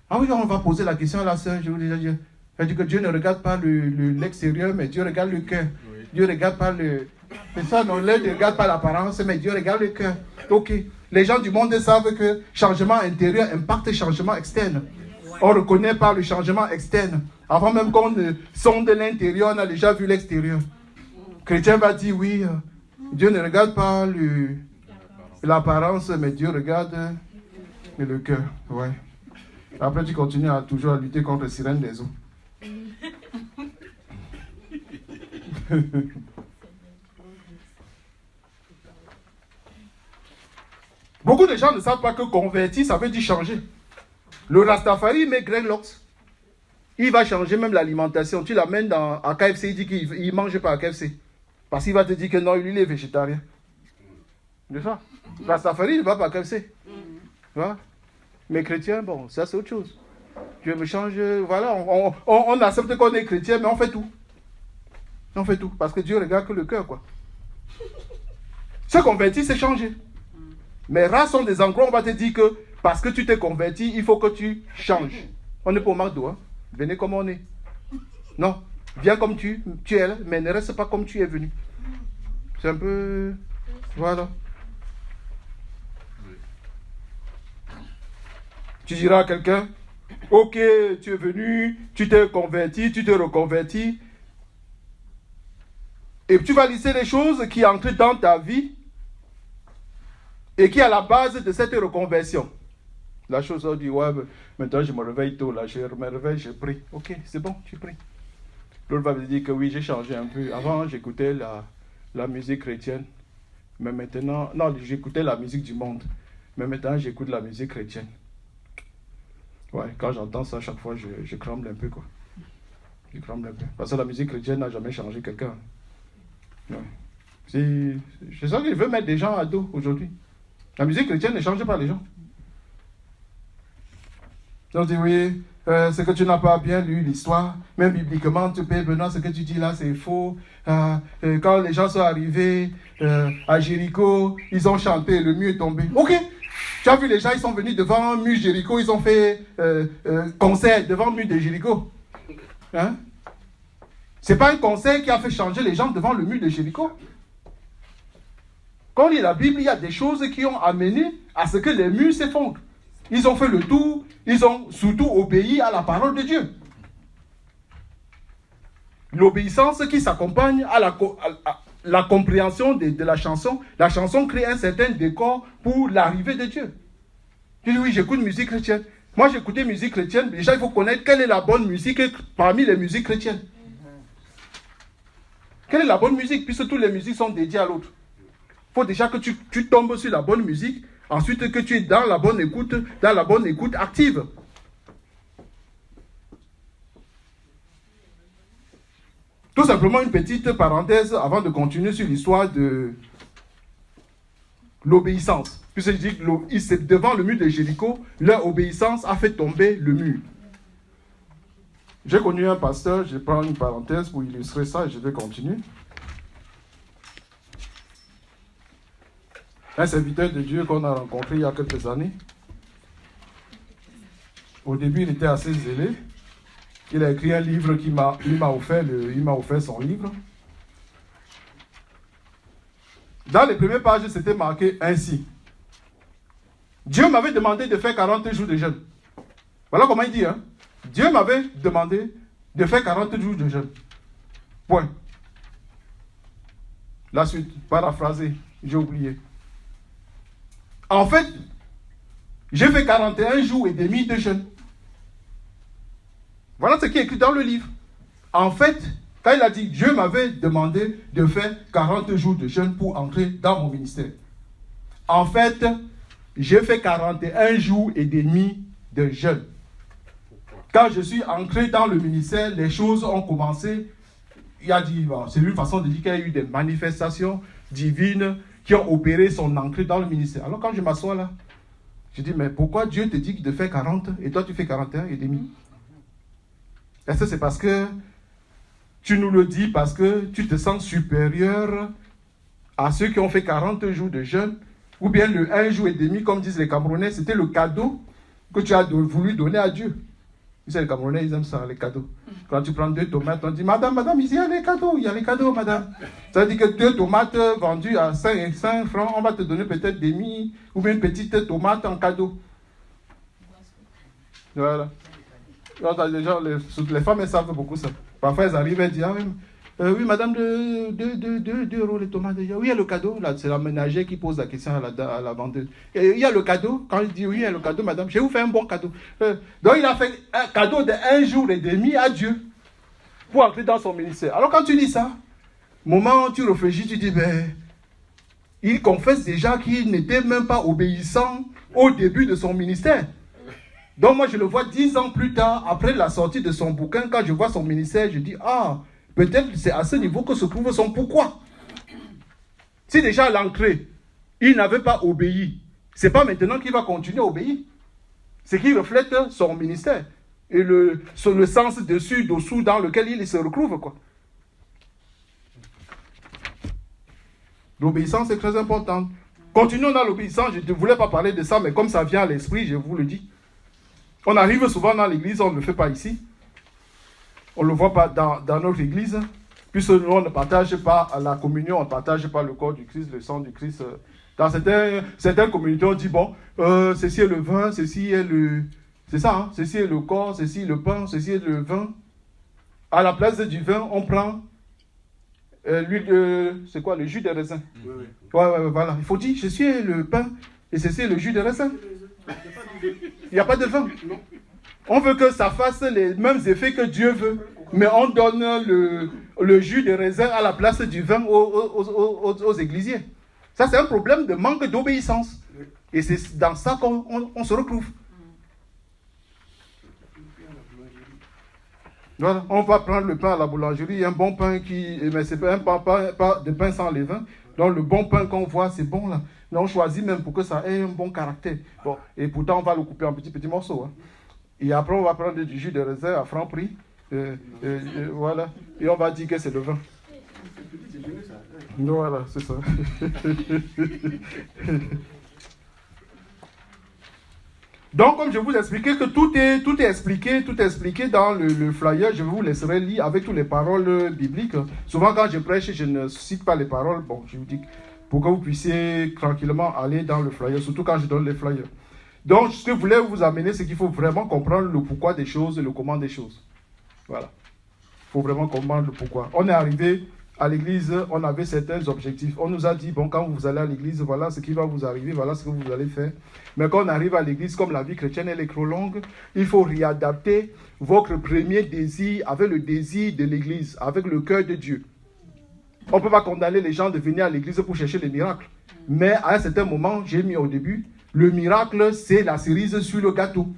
[SPEAKER 2] Ah oui, on va poser la question à la sœur, je vous déjà dit. Elle dit que Dieu ne regarde pas l'extérieur, mais Dieu regarde le cœur. Oui. Dieu ne regarde pas C'est ça, non, l'œil ne regarde pas l'apparence, mais Dieu regarde le cœur. Ok. Les gens du monde savent que changement intérieur impacte changement externe. On reconnaît par le changement externe. Avant même qu'on ne sonde l'intérieur, on a déjà vu l'extérieur. Le chrétien va dire oui, Dieu ne regarde pas l'apparence, mais Dieu regarde le cœur. Ouais. Après, tu continues toujours à lutter contre les sirènes des eaux. Beaucoup de gens ne savent pas que convertir, ça veut dire changer. Le Rastafari met Greg Locks. Il va changer même l'alimentation. Tu l'amènes à KFC, il dit qu'il ne mange pas à KFC. Parce qu'il va te dire que non, lui, il est végétarien. C'est ça. Rastafari, il ne va pas à KFC. Voilà. Mais chrétien, bon, ça c'est autre chose. Dieu me change, voilà. On accepte qu'on est chrétien, mais on fait tout. On fait tout. Parce que Dieu regarde que le cœur, quoi. Se convertir, c'est changer. Mais rares sont des endroits où on va te dire que parce que tu t'es converti, il faut que tu changes. On n'est pas au McDo, hein. Venez comme on est. Non, viens comme tu es là, mais ne reste pas comme tu es venu. C'est un peu... Voilà. Tu diras à quelqu'un, ok, tu es venu, tu t'es converti, tu t'es reconverti. Et tu vas lister les choses qui entrent dans ta vie et qui est à la base de cette reconversion. La chose, on dit, ouais, maintenant je me réveille tôt, là, je me réveille, je prie. Ok, c'est bon, tu pries. L'autre va me dire que oui, j'ai changé un peu. Avant, j'écoutais la musique chrétienne. Mais maintenant, non, j'écoutais la musique du monde. Mais maintenant, j'écoute la musique chrétienne. Ouais, quand j'entends ça, chaque fois, je tremble un peu, quoi. Je tremble un peu. Parce que la musique chrétienne n'a jamais changé quelqu'un. Ouais. C'est ça qu'il veut mettre des gens à dos aujourd'hui. La musique chrétienne ne change pas les gens. On dit oui, c'est que tu n'as pas bien lu l'histoire. Même bibliquement, tu peux maintenant ce que tu dis là, c'est faux. Quand les gens sont arrivés à Jéricho, ils ont chanté, le mur est tombé. Ok, tu as vu les gens, ils sont venus devant un mur de Jéricho, ils ont fait concert devant le mur de Jéricho. Hein? C'est pas un concert qui a fait changer les gens devant le mur de Jéricho. Quand on lit la Bible, il y a des choses qui ont amené à ce que les murs s'effondrent. Ils ont fait le tour, ils ont surtout obéi à la parole de Dieu. L'obéissance qui s'accompagne à la compréhension de la chanson. La chanson crée un certain décor pour l'arrivée de Dieu. Tu dis oui, j'écoute musique chrétienne. Moi, j'écoutais musique chrétienne. Déjà, il faut connaître quelle est la bonne musique parmi les musiques chrétiennes. Quelle est la bonne musique, puisque toutes les musiques sont dédiées à l'autre. Il faut déjà que tu tombes sur la bonne musique. Ensuite, que tu es dans la bonne écoute active. Tout simplement une petite parenthèse avant de continuer sur l'histoire de l'obéissance. Puisque je dis que c'est devant le mur de Jéricho, leur obéissance a fait tomber le mur. J'ai connu un pasteur, je prends une parenthèse pour illustrer ça et je vais continuer. Un serviteur de Dieu qu'on a rencontré il y a quelques années. Au début, il était assez zélé. Il a écrit un livre il m'a offert son livre. Dans les premières pages, c'était marqué ainsi. Dieu m'avait demandé de faire 40 jours de jeûne. Voilà comment il dit. Hein? Dieu m'avait demandé de faire 40 jours de jeûne. Point. La suite, paraphrasé, j'ai oublié. En fait, j'ai fait 41 jours et demi de jeûne. Voilà ce qui est écrit dans le livre. En fait, quand il a dit, Dieu m'avait demandé de faire 40 jours de jeûne pour entrer dans mon ministère. En fait, j'ai fait 41 jours et demi de jeûne. Quand je suis entré dans le ministère, les choses ont commencé. Il a dit, bon, c'est une façon de dire qu'il y a eu des manifestations divines qui ont opéré son entrée dans le ministère. Alors quand je m'assois là, je dis, mais pourquoi Dieu te dit de faire 40 et toi tu fais 41 et demi? Est-ce que c'est parce que tu nous le dis parce que tu te sens supérieur à ceux qui ont fait 40 jours de jeûne, ou bien le 1 jour et demi, comme disent les Camerounais, c'était le cadeau que tu as voulu donner à Dieu? Tu sais, les Camerounais, ils aiment ça, les cadeaux. Quand tu prends 2 tomates, on dit, madame, ici, il y a les cadeaux, madame. Ça veut dire que 2 tomates vendues à 5 francs, on va te donner peut-être demi ou bien une petite tomate en cadeau. Voilà. Les femmes, elles savent beaucoup ça. Parfois, elles arrivent, elles disent, oui, madame, 2 euros les tomates. Oui, il y a le cadeau. Là, c'est la ménagère qui pose la question à la vendeuse. Il y a le cadeau. Quand il dit oui, il y a le cadeau, madame, je vais vous faire un bon cadeau. Donc, il a fait un cadeau de 1 jour et demi à Dieu pour entrer dans son ministère. Alors, quand tu dis ça, moment où tu réfléchis, tu dis, il confesse déjà qu'il n'était même pas obéissant au début de son ministère. Donc, moi, je le vois 10 ans plus tard, après la sortie de son bouquin, quand je vois son ministère, je dis, peut-être c'est à ce niveau que se trouve son pourquoi. Si déjà à l'entrée, il n'avait pas obéi, ce n'est pas maintenant qu'il va continuer à obéir. C'est qu'il reflète son ministère et le sens dessus, dessous dans lequel il se retrouve, quoi. L'obéissance est très importante. Continuons dans l'obéissance. Je ne voulais pas parler de ça, mais comme ça vient à l'esprit, je vous le dis. On arrive souvent dans l'église, on ne le fait pas ici. On ne le voit pas dans notre église, puisque nous, on ne partage pas la communion, on ne partage pas le corps du Christ, le sang du Christ. Dans certaines communautés, on dit, ceci est le vin, ceci est le... C'est ça, hein? Ceci est le corps, ceci est le pain, ceci est le vin. À la place du vin, on prend l'huile de... C'est quoi, le jus de raisin? Oui. Ouais, voilà. Il faut dire, ceci est le pain et ceci est le jus de raisin. Il n'y a pas de vin. Non. On veut que ça fasse les mêmes effets que Dieu veut. Mais on donne le jus de raisin à la place du vin aux églisiers. Ça, c'est un problème de manque d'obéissance. Et c'est dans ça qu'on se retrouve. Voilà. On va prendre le pain à la boulangerie, un bon pain mais c'est pas de pain sans levain. Donc le bon pain qu'on voit, c'est bon là. Mais on choisit même pour que ça ait un bon caractère. Bon, et pourtant, on va le couper en petits morceaux. Hein. Et après, on va prendre du jus de raisin à franc prix. Voilà. Et on va dire que c'est le vin. Voilà, c'est ça. Donc, comme je vous expliquais que tout est expliqué dans le flyer, je vous laisserai lire avec toutes les paroles bibliques. Souvent, quand je prêche, je ne cite pas les paroles. Bon, je vous dis pour que vous puissiez tranquillement aller dans le flyer, surtout quand je donne les flyers. Donc, ce que je voulais vous amener, c'est qu'il faut vraiment comprendre le pourquoi des choses et le comment des choses. Voilà. Il faut vraiment comprendre le pourquoi. On est arrivé à l'église, on avait certains objectifs. On nous a dit, quand vous allez à l'église, voilà ce qui va vous arriver, voilà ce que vous allez faire. Mais quand on arrive à l'église, comme la vie chrétienne elle est trop longue, il faut réadapter votre premier désir avec le désir de l'église, avec le cœur de Dieu. On ne peut pas condamner les gens de venir à l'église pour chercher les miracles. Mais à un certain moment, j'ai mis au début, le miracle, c'est la cerise sur le gâteau.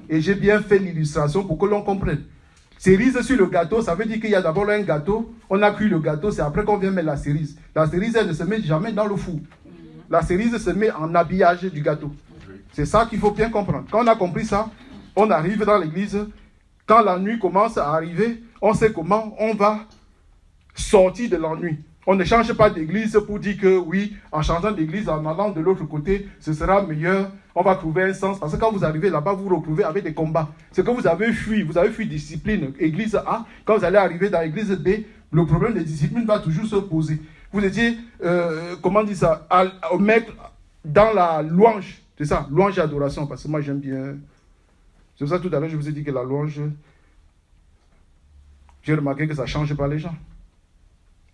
[SPEAKER 2] Et j'ai bien fait l'illustration pour que l'on comprenne. Cerise sur le gâteau, ça veut dire qu'il y a d'abord un gâteau, on a cuit le gâteau, c'est après qu'on vient mettre la cerise. La cerise, elle ne se met jamais dans le four. La cerise se met en habillage du gâteau. C'est ça qu'il faut bien comprendre. Quand on a compris ça, on arrive dans l'église. Quand la nuit commence à arriver, on sait comment on va sortir de l'ennui. On ne change pas d'église pour dire que oui, en changeant d'église, en allant de l'autre côté, ce sera meilleur. On va trouver un sens. Parce que quand vous arrivez là-bas, vous vous retrouvez avec des combats. C'est que vous avez fui discipline. Église A, quand vous allez arriver dans l'église B, le problème de discipline va toujours se poser. Vous étiez, comment on dit ça, au maître dans la louange. C'est ça, louange et adoration. Parce que moi, j'aime bien. C'est pour ça tout à l'heure, je vous ai dit que la louange, j'ai remarqué que ça ne change pas les gens.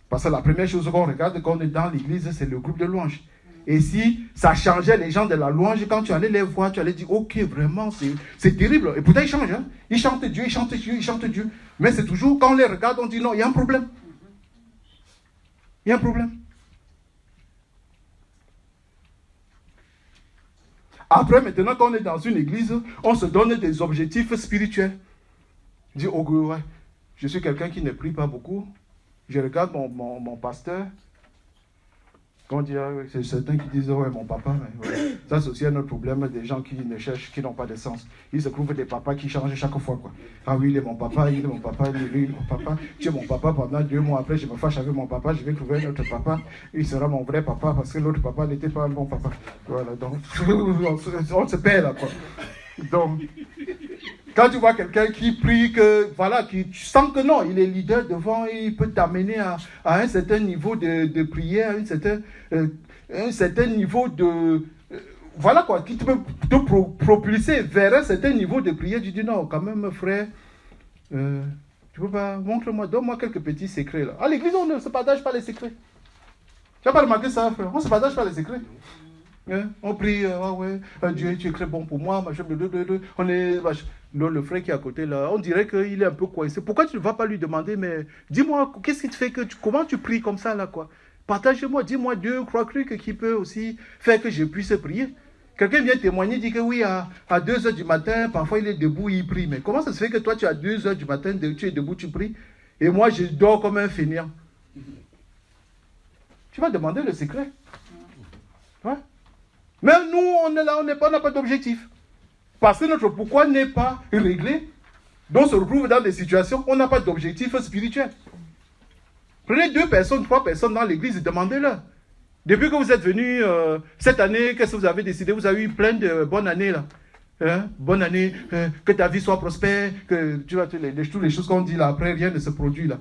[SPEAKER 2] Parce que la première chose qu'on regarde quand on est dans l'église, c'est le groupe de louange. Et si ça changeait les gens de la louange, quand tu allais les voir, tu allais dire, ok, vraiment, c'est terrible. Et pourtant, ils changent. Hein? Ils chantent Dieu, ils chantent Dieu, ils chantent Dieu. Mais c'est toujours, quand on les regarde, on dit, non, il y a un problème. Il y a un problème. Après, maintenant, quand on est dans une église, on se donne des objectifs spirituels. On dit, ok, ouais, je suis quelqu'un qui ne prie pas beaucoup. Je regarde mon pasteur. Quand on dit, c'est certains qui disent, ouais, mon papa, mais ouais. Ça c'est aussi un autre problème des gens qui ne cherchent, qui n'ont pas de sens. Il se trouve des papas qui changent chaque fois, quoi. Ah oui, il est mon papa, il est mon papa, il est mon papa. Tu es mon papa pendant 2 mois après, je me fâche avec mon papa, je vais trouver un autre papa. Il sera mon vrai papa parce que l'autre papa n'était pas un bon papa. Voilà, donc, on se perd là, quoi. Donc, Quand tu vois quelqu'un qui prie, que, voilà, tu sens que non, il est leader devant, il peut t'amener à un certain niveau de prière, un certain niveau de... voilà quoi, qui peut te propulser vers un certain niveau de prière. Tu dis non, quand même, frère, tu peux pas, montre-moi, donne-moi quelques petits secrets là. À l'église, on ne se partage pas les secrets. Tu n'as pas remarqué ça, frère? On ne se partage pas les secrets. On prie, Dieu, tu es très bon pour moi, machin, on est, le frère qui est à côté là, on dirait qu'il est un peu coincé. Pourquoi tu ne vas pas lui demander, mais dis-moi, qu'est-ce qui te fait comment tu pries comme ça là, quoi? Partage-moi, dis-moi 2-3 trucs qui peuvent aussi faire que je puisse prier. Quelqu'un vient témoigner, dit que oui, à 2h du matin, parfois il est debout, il prie. Mais comment ça se fait que toi, tu es à 2h du matin, tu es debout, tu pries, et moi, je dors comme un fainéant? Tu vas demander le secret. Ouais. Mais nous, on est là, on n'a pas d'objectif. Parce que notre pourquoi n'est pas réglé. Donc, on se retrouve dans des situations où on n'a pas d'objectif spirituel. Prenez 2 personnes, 3 personnes dans l'église et demandez-leur. Depuis que vous êtes venus cette année, qu'est-ce que vous avez décidé? Vous avez eu plein de bonnes années là. Bonne année, que ta vie soit prospère, que tu vois, toutes les choses qu'on dit là, après rien ne se produit là.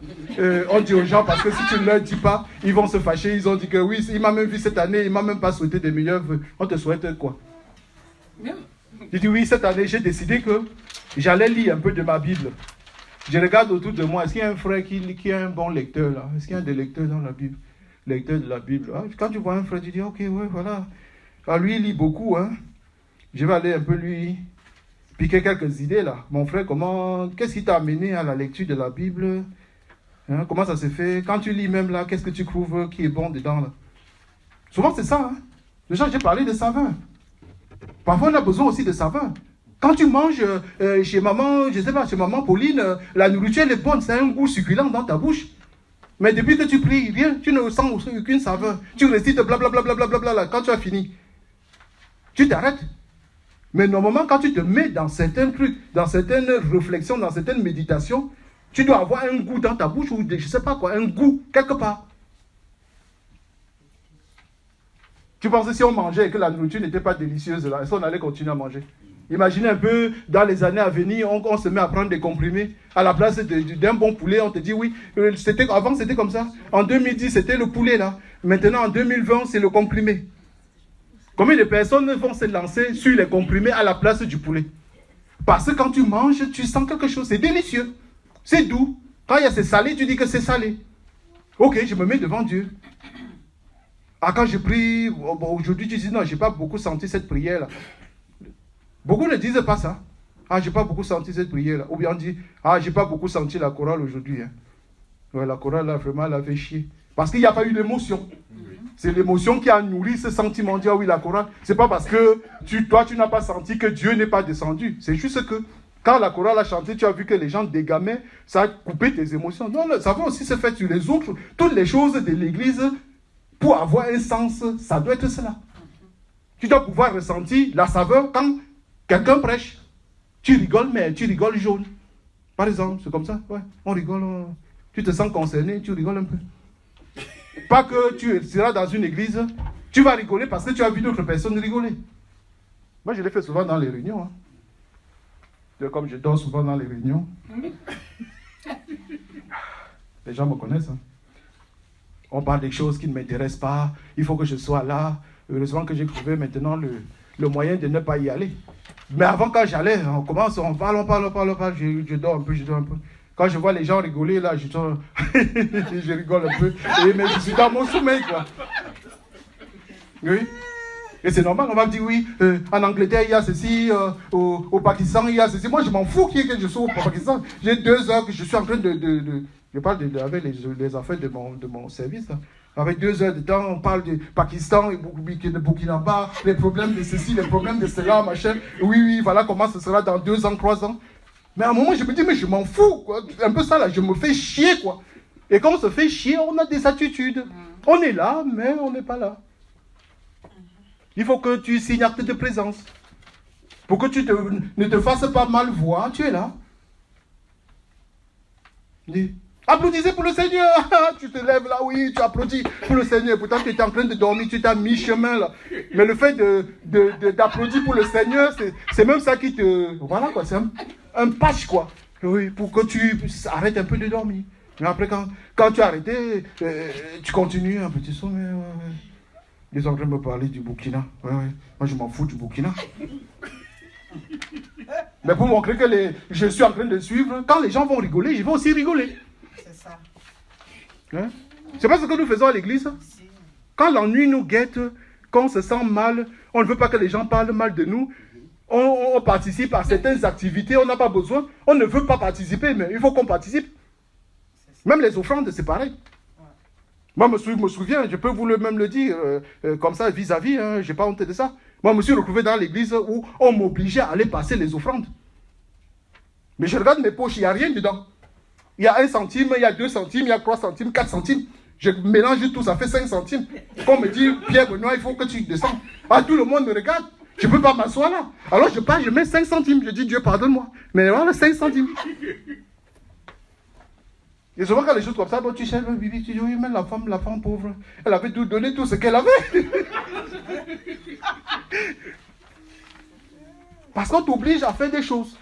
[SPEAKER 2] On dit aux gens parce que si tu ne leur dis pas, ils vont se fâcher. Ils ont dit que oui, il m'a même vu cette année, il m'a même pas souhaité des meilleurs vœux. On te souhaite quoi? Je dis oui, cette année, j'ai décidé que j'allais lire un peu de ma Bible. Je regarde autour de moi, est-ce qu'il y a un frère qui est un bon lecteur là? Est-ce qu'il y a des lecteurs dans la Bible? Lecteur de la Bible. Quand tu vois un frère, tu dis ok, ouais, voilà. Lui, il lit beaucoup, hein. Je vais aller un peu lui piquer quelques idées là. Mon frère, qu'est-ce qui t'a amené à la lecture de la Bible? Comment ça se fait? Quand tu lis même là, qu'est-ce que tu trouves qui est bon dedans là? Souvent c'est ça, hein. Déjà, j'ai parlé de saveur. Parfois, on a besoin aussi de saveur. Quand tu manges chez maman, je sais pas, chez maman Pauline, la nourriture elle est bonne, c'est un goût succulent dans ta bouche. Mais depuis que tu pries, rien, tu ne sens aucune saveur. Tu récites blablabla, quand tu as fini, tu t'arrêtes. Mais normalement, quand tu te mets dans certains trucs, dans certaines réflexions, dans certaines méditations, tu dois avoir un goût dans ta bouche ou je ne sais pas quoi, un goût quelque part. Tu penses que si on mangeait et que la nourriture n'était pas délicieuse, là, est-ce qu'on allait continuer à manger? Imaginez un peu, dans les années à venir, on se met à prendre des comprimés. À la place d'un bon poulet, on te dit oui, avant c'était comme ça. En 2010, c'était le poulet là. Maintenant, en 2020, c'est le comprimé. Combien de personnes vont se lancer sur les comprimés à la place du poulet? Parce que quand tu manges, tu sens quelque chose, c'est délicieux, c'est doux. Quand il y a c'est salé, tu dis que c'est salé. Ok, je me mets devant Dieu. Quand je prie, aujourd'hui tu dis non, je n'ai pas beaucoup senti cette prière-là. Beaucoup ne disent pas ça. Je n'ai pas beaucoup senti cette prière-là. Ou bien on dit, je n'ai pas beaucoup senti la chorale aujourd'hui. Hein. Ouais, la chorale, là, vraiment, elle a fait chier. Parce qu'il n'y a pas eu d'émotion. C'est l'émotion qui a nourri ce sentiment. On dit, oui, la chorale. C'est pas parce que toi, tu n'as pas senti que Dieu n'est pas descendu. C'est juste que quand la chorale a chanté, tu as vu que les gens dégamaient, ça a coupé tes émotions. Non, ça va aussi se faire sur les autres. Toutes les choses de l'église, pour avoir un sens, ça doit être cela. Tu dois pouvoir ressentir la saveur quand quelqu'un prêche. Tu rigoles, mais tu rigoles jaune. Par exemple, c'est comme ça. Ouais, on rigole. Tu te sens concerné, tu rigoles un peu. Pas que tu seras dans une église, tu vas rigoler parce que tu as vu d'autres personnes rigoler. Moi, je l'ai fait souvent dans les réunions. Hein. Comme je dors souvent dans les réunions. Les gens me connaissent. Hein. On parle des choses qui ne m'intéressent pas. Il faut que je sois là. Heureusement que j'ai trouvé maintenant le moyen de ne pas y aller. Mais avant, quand j'allais, on commence, on parle, je dors un peu. Quand je vois les gens rigoler, là, je rigole un peu. Mais je suis dans mon sommeil, quoi. Oui. Et c'est normal, on va me dire, oui, en Angleterre, il y a ceci, au Pakistan, il y a ceci. Moi, je m'en fous que je sois au Pakistan. J'ai 2 heures que je suis en train je parle avec les affaires de mon service, là. Avec 2 heures de temps, on parle du Pakistan et de Burkina Faso, les problèmes de ceci, les problèmes de cela, machin. Oui, voilà comment ce sera dans 2 ans, 3 ans. Mais à un moment, je me dis, mais je m'en fous, quoi. Un peu ça, là, je me fais chier, quoi. Et quand on se fait chier, on a des attitudes. On est là, mais on n'est pas là. Il faut que tu signes acte de présence. Pour que tu ne te fasses pas mal voir, tu es là. Tu Applaudissez pour le Seigneur. Tu te lèves là, oui, tu applaudis pour le Seigneur. Pourtant, tu étais en train de dormir, tu t'as mis chemin là. Mais le fait d'applaudir pour le Seigneur, c'est même ça qui te... Voilà quoi, c'est un patch quoi. Oui, pour que tu arrêtes un peu de dormir. Mais après, quand tu as arrêté, tu continues un petit son. Ouais. Ils sont en train de me parler du Burkina. Ouais. Moi, je m'en fous du Burkina. Mais pour montrer que je suis en train de suivre, quand les gens vont rigoler, je vais aussi rigoler.
[SPEAKER 5] C'est ça.
[SPEAKER 2] Hein? C'est pas ce que nous faisons à l'église. Quand l'ennui nous guette, quand on se sent mal, on ne veut pas que les gens parlent mal de nous, on participe à certaines activités, on n'a pas besoin, on ne veut pas participer, mais il faut qu'on participe. Même les offrandes, c'est pareil. Moi, je me souviens, je peux vous même le dire, comme ça, vis-à-vis, hein, je n'ai pas honte de ça. Moi, je me suis retrouvé dans l'église où on m'obligeait à aller passer les offrandes. Mais je regarde mes poches, il n'y a rien dedans. Il y a 1 centime, il y a 2 centimes, il y a 3 centimes, 4 centimes. Je mélange tout, ça fait 5 centimes. Quand on me dit, Pierre Benoît, il faut que tu descends. Ah, tout le monde me regarde. Je ne peux pas m'asseoir là. Alors je pars, je mets 5 centimes. Je dis, Dieu, pardonne-moi. Mais voilà, 5 centimes. Et souvent, quand les choses comme ça, tu cherches, tu dis, oui, mais la femme pauvre, elle avait tout donné, tout ce qu'elle avait. Parce qu'on t'oblige à faire des choses.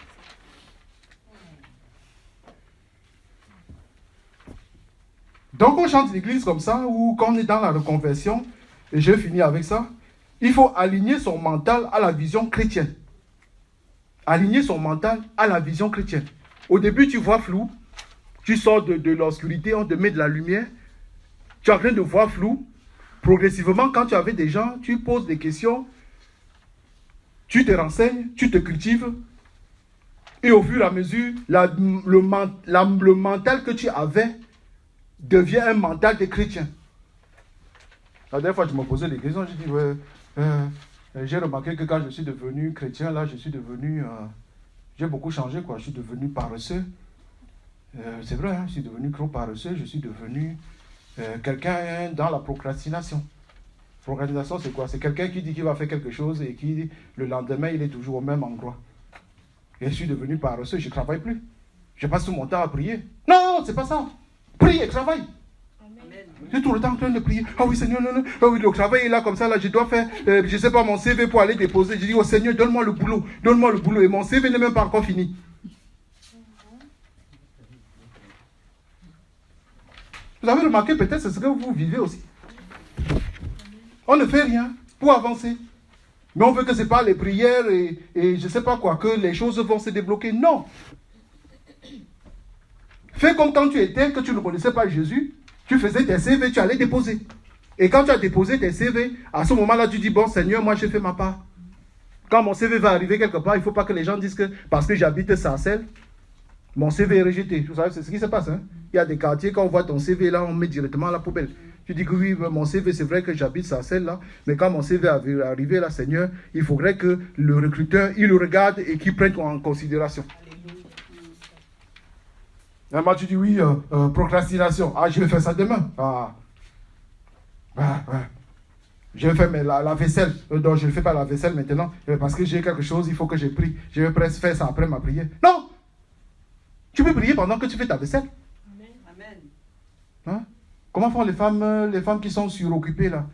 [SPEAKER 2] Donc, on chante l'église comme ça, ou quand on est dans la reconversion, et je finis avec ça, il faut aligner son mental à la vision chrétienne. Aligner son mental à la vision chrétienne. Au début, tu vois flou. Tu sors de l'obscurité, on te met de la lumière. Tu es en train de voir flou. Progressivement, quand tu es avec des gens, tu poses des questions. Tu te renseignes, tu te cultives. Et au fur et à mesure, le mental que tu avais devient un mental de chrétien. La dernière fois, je me posais des questions. Je dis, j'ai remarqué que quand je suis devenu chrétien, là, j'ai beaucoup changé, quoi. Je suis devenu paresseux. C'est vrai, hein, je suis devenu trop paresseux, je suis devenu quelqu'un dans la procrastination. Procrastination, c'est quoi? C'est quelqu'un qui dit qu'il va faire quelque chose et qui, le lendemain, il est toujours au même endroit. Et je suis devenu paresseux, je ne travaille plus. Je passe tout mon temps à prier. Non, c'est pas ça. Prie et travaille. Je suis tout le temps en train de prier. Ah oui, Seigneur, non. Ah oui, le travail est là, comme ça, là, je dois faire, je ne sais pas, mon CV pour aller déposer. Je dis, oh Seigneur, donne-moi le boulot. Donne-moi le boulot. Et mon CV n'est même pas encore fini. Vous avez remarqué, peut-être c'est ce que vous vivez aussi. On ne fait rien pour avancer. Mais on veut que c'est pas les prières et je ne sais pas quoi, que les choses vont se débloquer. Non. Fais comme quand tu étais, que tu ne connaissais pas Jésus. Tu faisais tes CV, tu allais déposer. Et quand tu as déposé tes CV, à ce moment-là, tu dis, bon Seigneur, moi j'ai fait ma part. Quand mon CV va arriver quelque part, il ne faut pas que les gens disent que parce que j'habite Sarcelles, mon CV est rejeté. Vous savez, c'est ce qui se passe. Hein? Il y a des quartiers, quand on voit ton CV là, on met directement à la poubelle. Tu dis que oui, mon CV, c'est vrai que j'habite Sarcelles là, mais quand mon CV est arrivé là, Seigneur, il faudrait que le recruteur, il le regarde et qu'il prenne en considération. Et moi, tu dis oui, procrastination. Ah, je vais faire ça demain. Je vais faire la vaisselle. Donc, je ne fais pas la vaisselle maintenant parce que j'ai quelque chose, il faut que je prie. Je vais presque faire ça après ma prière. Non! Tu peux prier pendant que tu fais ta vaisselle.
[SPEAKER 5] Amen.
[SPEAKER 2] Hein? Comment font les femmes qui sont suroccupées là?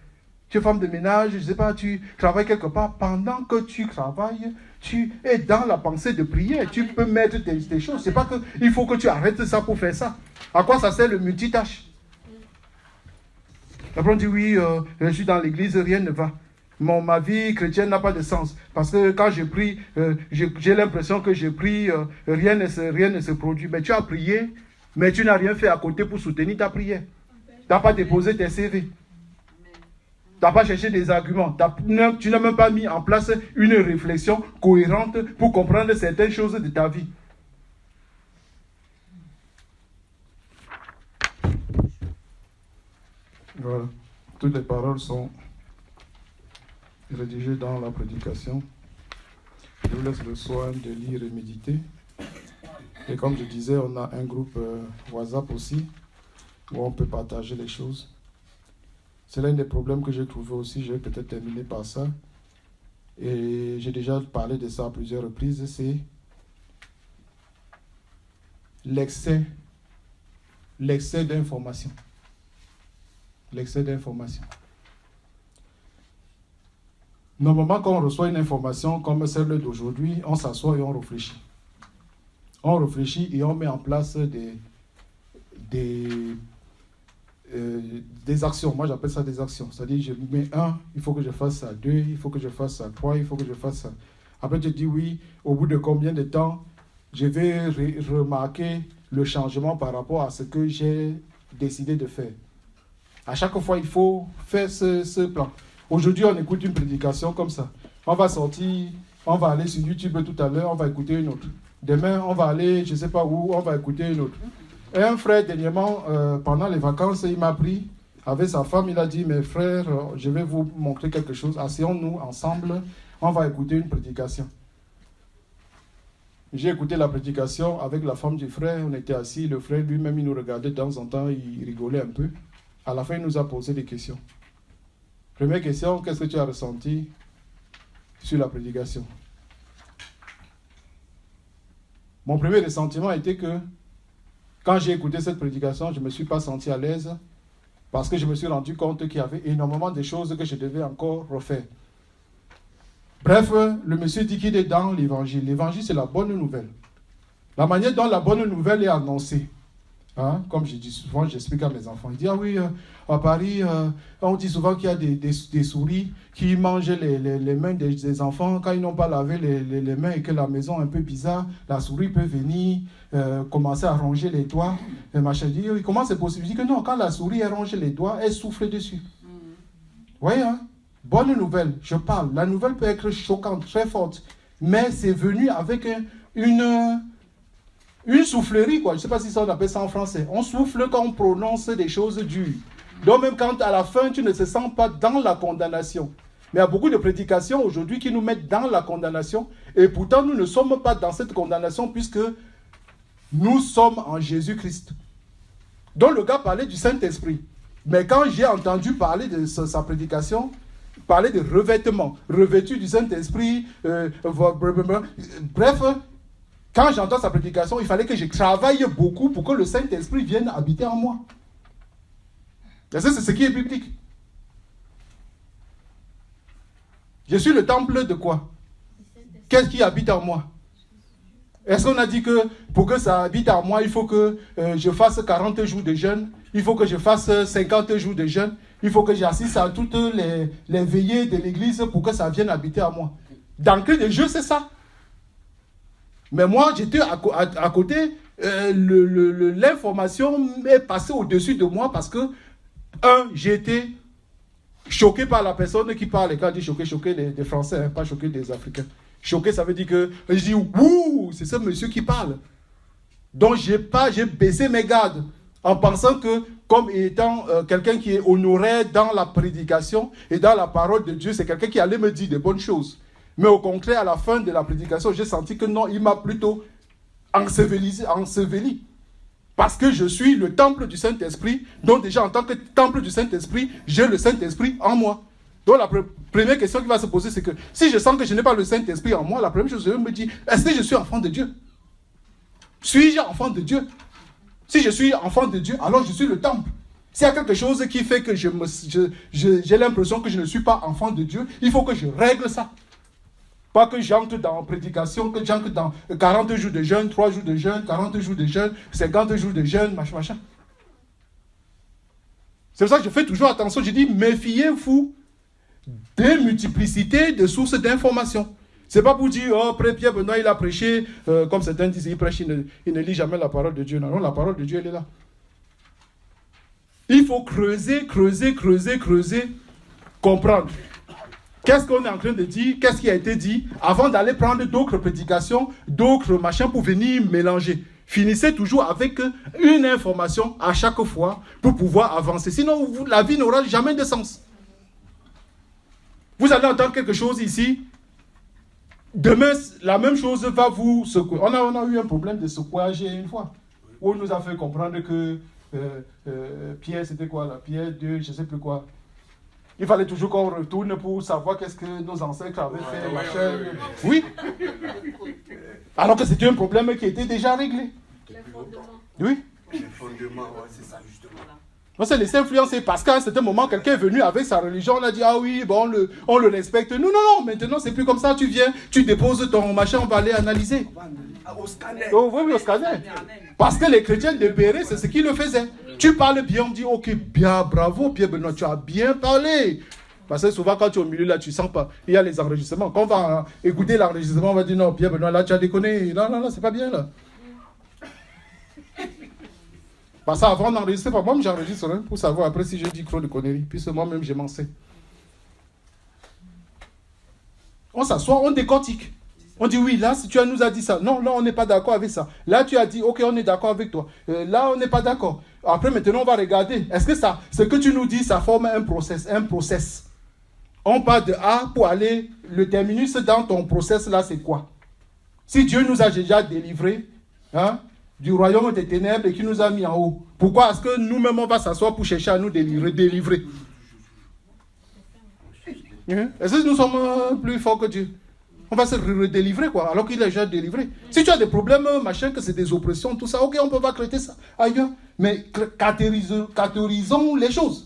[SPEAKER 2] Tu es femme de ménage, je ne sais pas, tu travailles quelque part. Pendant que tu travailles, tu es dans la pensée de prière. Amen. Tu peux mettre tes choses. Ce n'est pas qu'il faut que tu arrêtes ça pour faire ça. À quoi ça sert le multitâche? Après on dit oui, je suis dans l'église, rien ne va. Ma vie chrétienne n'a pas de sens. Parce que quand je prie, j'ai l'impression que je prie, rien ne se produit. Mais tu as prié, mais tu n'as rien fait à côté pour soutenir ta prière. Tu n'as pas déposé tes CV. Tu n'as pas cherché des arguments. Tu n'as même pas mis en place une réflexion cohérente pour comprendre certaines choses de ta vie. Voilà. Toutes les paroles sont rédigé dans la prédication. Je vous laisse le soin de lire et méditer. Et comme je disais, on a un groupe WhatsApp aussi, où on peut partager les choses. C'est l'un des problèmes que j'ai trouvé aussi, je vais peut-être terminer par ça. Et j'ai déjà parlé de ça à plusieurs reprises, c'est l'excès l'excès d'information. L'excès d'information. Normalement, quand on reçoit une information comme celle d'aujourd'hui, on s'assoit et on réfléchit. On réfléchit et on met en place des actions. Moi, j'appelle ça des actions. C'est-à-dire, je mets 1, il faut que je fasse ça. 2, il faut que je fasse ça. 3, il faut que je fasse ça. Après, je dis oui, au bout de combien de temps, je vais remarquer le changement par rapport à ce que j'ai décidé de faire. À chaque fois, il faut faire ce plan. Aujourd'hui, on écoute une prédication comme ça. On va sortir, on va aller sur YouTube tout à l'heure, on va écouter une autre. Demain, on va aller, je ne sais pas où, on va écouter une autre. Et un frère, dernièrement, pendant les vacances, il m'a pris avec sa femme, il a dit, mes frères, je vais vous montrer quelque chose. Asseyons-nous ensemble, on va écouter une prédication. J'ai écouté la prédication avec la femme du frère, on était assis, le frère lui-même, il nous regardait de temps en temps, il rigolait un peu. À la fin, il nous a posé des questions. Première question, qu'est-ce que tu as ressenti sur la prédication? Mon premier ressentiment était que quand j'ai écouté cette prédication, je ne me suis pas senti à l'aise parce que je me suis rendu compte qu'il y avait énormément de choses que je devais encore refaire. Bref, le monsieur dit qu'il est dans l'évangile. L'évangile, c'est la bonne nouvelle. La manière dont la bonne nouvelle est annoncée. Hein, comme je dis souvent, j'explique à mes enfants. Ils disent, ah oui, à Paris, on dit souvent qu'il y a des souris qui mangent les mains des enfants. Quand ils n'ont pas lavé les mains et que la maison est un peu bizarre, la souris peut venir commencer à ronger les doigts. Et machin dit, comment c'est possible? Je dis que non, quand la souris elle ronge les doigts, elle souffle dessus. Vous voyez, hein? Bonne nouvelle, je parle. La nouvelle peut être choquante, très forte, mais c'est venu avec une soufflerie, quoi. Je ne sais pas si ça on appelle ça en français. On souffle quand on prononce des choses dures. Donc même quand à la fin, tu ne te sens pas dans la condamnation. Mais il y a beaucoup de prédications aujourd'hui qui nous mettent dans la condamnation. Et pourtant, nous ne sommes pas dans cette condamnation puisque nous sommes en Jésus-Christ. Donc le gars parlait du Saint-Esprit. Mais quand j'ai entendu parler de sa prédication, parler de revêtement, revêtu du Saint-Esprit, bref, quand j'entends sa prédication, il fallait que je travaille beaucoup pour que le Saint-Esprit vienne habiter en moi. Et ça, c'est ce qui est biblique. Je suis le temple de quoi? Qu'est-ce qui habite en moi? Est-ce qu'on a dit que pour que ça habite en moi, il faut que je fasse 40 jours de jeûne, il faut que je fasse 50 jours de jeûne, il faut que j'assiste à toutes les veillées de l'église pour que ça vienne habiter en moi? Dans quel de jeu, c'est ça? Mais moi, j'étais à côté, l'information est passée au-dessus de moi parce que, j'ai été choqué par la personne qui parle. Et quand je dis choqué des Français, hein, pas choqué des Africains. Choqué, ça veut dire que je dis, ouh, c'est ce monsieur qui parle. Donc, j'ai baissé mes gardes en pensant que, comme étant quelqu'un qui est honoré dans la prédication et dans la parole de Dieu, c'est quelqu'un qui allait me dire des bonnes choses. Mais au contraire, à la fin de la prédication, j'ai senti que non, il m'a plutôt enseveli. Parce que je suis le temple du Saint-Esprit. Donc déjà, en tant que temple du Saint-Esprit, j'ai le Saint-Esprit en moi. Donc la première question qui va se poser, c'est que si je sens que je n'ai pas le Saint-Esprit en moi, la première chose, je me dis, est-ce que je suis enfant de Dieu? Suis-je enfant de Dieu? Si je suis enfant de Dieu, alors je suis le temple. S'il y a quelque chose qui fait que j'ai l'impression que je ne suis pas enfant de Dieu, il faut que je règle ça. Pas que j'entre dans la prédication, que j'entre dans 40 jours de jeûne, 3 jours de jeûne, 40 jours de jeûne, 50 jours de jeûne, machin. C'est pour ça que je fais toujours attention. Je dis, méfiez-vous des multiplicités de sources d'informations. C'est pas pour dire, oh, Pierre Benoît, il a prêché, comme certains disent, il prêche, il ne lit jamais la parole de Dieu. Non, la parole de Dieu, elle est là. Il faut creuser, comprendre. Qu'est-ce qu'on est en train de dire? Qu'est-ce qui a été dit? Avant d'aller prendre d'autres prédications, d'autres machins pour venir mélanger. Finissez toujours avec une information à chaque fois pour pouvoir avancer. Sinon, la vie n'aura jamais de sens. Vous allez entendre quelque chose ici. Demain, la même chose va vous secouer. On a eu un problème de secouage une fois. Où on nous a fait comprendre que Pierre, c'était quoi là? Pierre 2, je ne sais plus quoi. Il fallait toujours qu'on retourne pour savoir qu'est-ce que nos ancêtres avaient fait, machin. Oui. Alors que c'était un problème qui était déjà réglé. Oui.
[SPEAKER 5] Les fondements, ouais, c'est ça justement.
[SPEAKER 2] On s'est laissé influencer parce qu'à un certain moment, quelqu'un est venu avec sa religion, on a dit, ah oui, bon, on le respecte. Non, maintenant c'est plus comme ça, tu viens, tu déposes ton machin, on va aller analyser.
[SPEAKER 5] Au scanner.
[SPEAKER 2] Oh, oui, au scanner. Parce que les chrétiens de Béret, c'est ce qu'ils le faisaient. Tu parles bien, on dit, ok, bien, bravo, Pierre Benoît, tu as bien parlé. Parce que souvent, quand tu es au milieu, là, tu sens pas. Il y a les enregistrements. Quand on va écouter l'enregistrement, on va dire, non, Pierre Benoît, là, tu as déconné. Non, c'est pas bien, là. Parce qu'avant d'enregistrer, moi-même, j'enregistre hein, pour savoir après si je dis trop de conneries. Puisque moi-même, je m'en sais. On s'assoit, on décortique. On dit, oui, là, si tu nous as dit ça. Non, là, on n'est pas d'accord avec ça. Là, tu as dit, ok, on est d'accord avec toi. Là, on n'est pas d'accord. Après, maintenant, on va regarder. Est-ce que ça, ce que tu nous dis, ça forme un process. On part de A pour aller, le terminus dans ton process, là, c'est quoi? Si Dieu nous a déjà délivrés, hein, du royaume des ténèbres et qui nous a mis en haut, pourquoi est-ce que nous-mêmes, on va s'asseoir pour chercher à nous délivrer? Est-ce que nous sommes plus forts que Dieu? On va se redélivrer, quoi, alors qu'il est déjà délivré. Si tu as des problèmes, machin, que c'est des oppressions, tout ça, ok, on peut pas traiter ça ailleurs. Mais catégorisons les choses.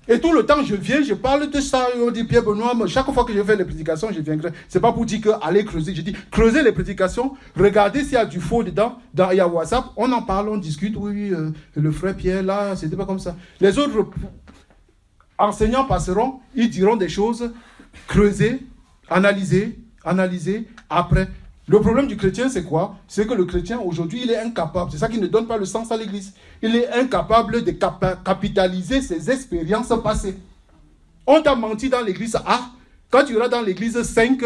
[SPEAKER 2] Et tout le temps, je viens, je parle de ça, on dit Pierre Benoît, chaque fois que je fais les prédications, je viendrai. C'est pas pour dire que allez creuser, je dis creusez les prédications, regardez s'il y a du faux dedans, il y a WhatsApp, on en parle, on discute, oui, le frère Pierre, là, c'était pas comme ça. Les autres enseignants passeront, ils diront des choses, creuser, analyser, après. Le problème du chrétien, c'est quoi? C'est que le chrétien, aujourd'hui, il est incapable. C'est ça qui ne donne pas le sens à l'église. Il est incapable de capitaliser ses expériences passées. On t'a menti dans l'église A. Quand tu iras dans l'église 5,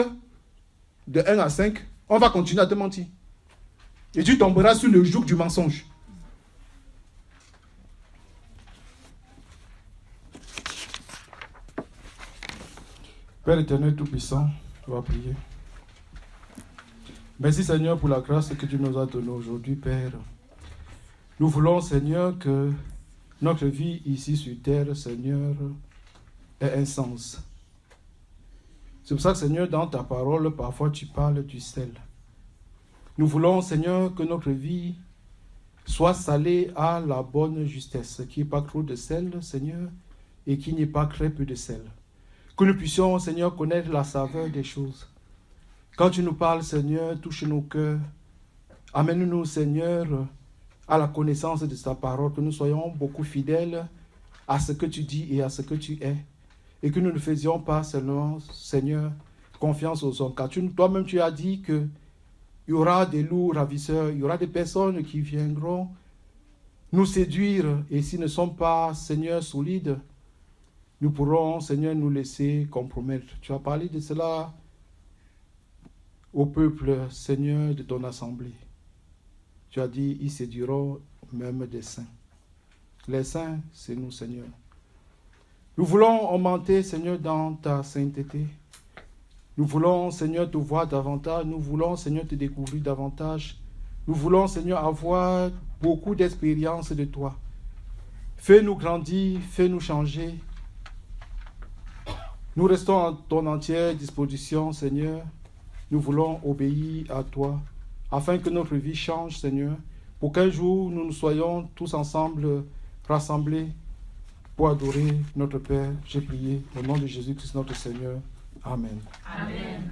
[SPEAKER 2] de 1 à 5, on va continuer à te mentir. Et tu tomberas sur le joug du mensonge. Père éternel tout-puissant, on va prier. Merci Seigneur pour la grâce que tu nous as donnée aujourd'hui, Père. Nous voulons, Seigneur, que notre vie ici sur terre, Seigneur, ait un sens. C'est pour ça que, Seigneur, dans ta parole, parfois tu parles du sel. Nous voulons, Seigneur, que notre vie soit salée à la bonne justesse, qu'il n'y ait pas trop de sel, Seigneur, et qu'il n'y ait pas très peu de sel. Que nous puissions, Seigneur, connaître la saveur des choses. Quand tu nous parles, Seigneur, touche nos cœurs. Amène-nous, Seigneur, à la connaissance de ta parole, que nous soyons beaucoup fidèles à ce que tu dis et à ce que tu es. Et que nous ne faisions pas seulement, Seigneur, confiance aux hommes. Car toi-même, tu as dit qu'il y aura des loups ravisseurs, il y aura des personnes qui viendront nous séduire. Et s'ils ne sont pas, Seigneur, solides, nous pourrons, Seigneur, nous laisser compromettre. Tu as parlé de cela au peuple, Seigneur, de ton assemblée. Tu as dit, ils séduiront même des saints. Les saints, c'est nous, Seigneur. Nous voulons augmenter, Seigneur, dans ta sainteté. Nous voulons, Seigneur, te voir davantage. Nous voulons, Seigneur, te découvrir davantage. Nous voulons, Seigneur, avoir beaucoup d'expérience de toi. Fais-nous grandir, fais-nous changer. Nous restons à ton entière disposition, Seigneur. Nous voulons obéir à toi, afin que notre vie change, Seigneur, pour qu'un jour nous soyons tous ensemble rassemblés pour adorer notre Père. J'ai prié au nom de Jésus-Christ notre Seigneur. Amen.
[SPEAKER 1] Amen.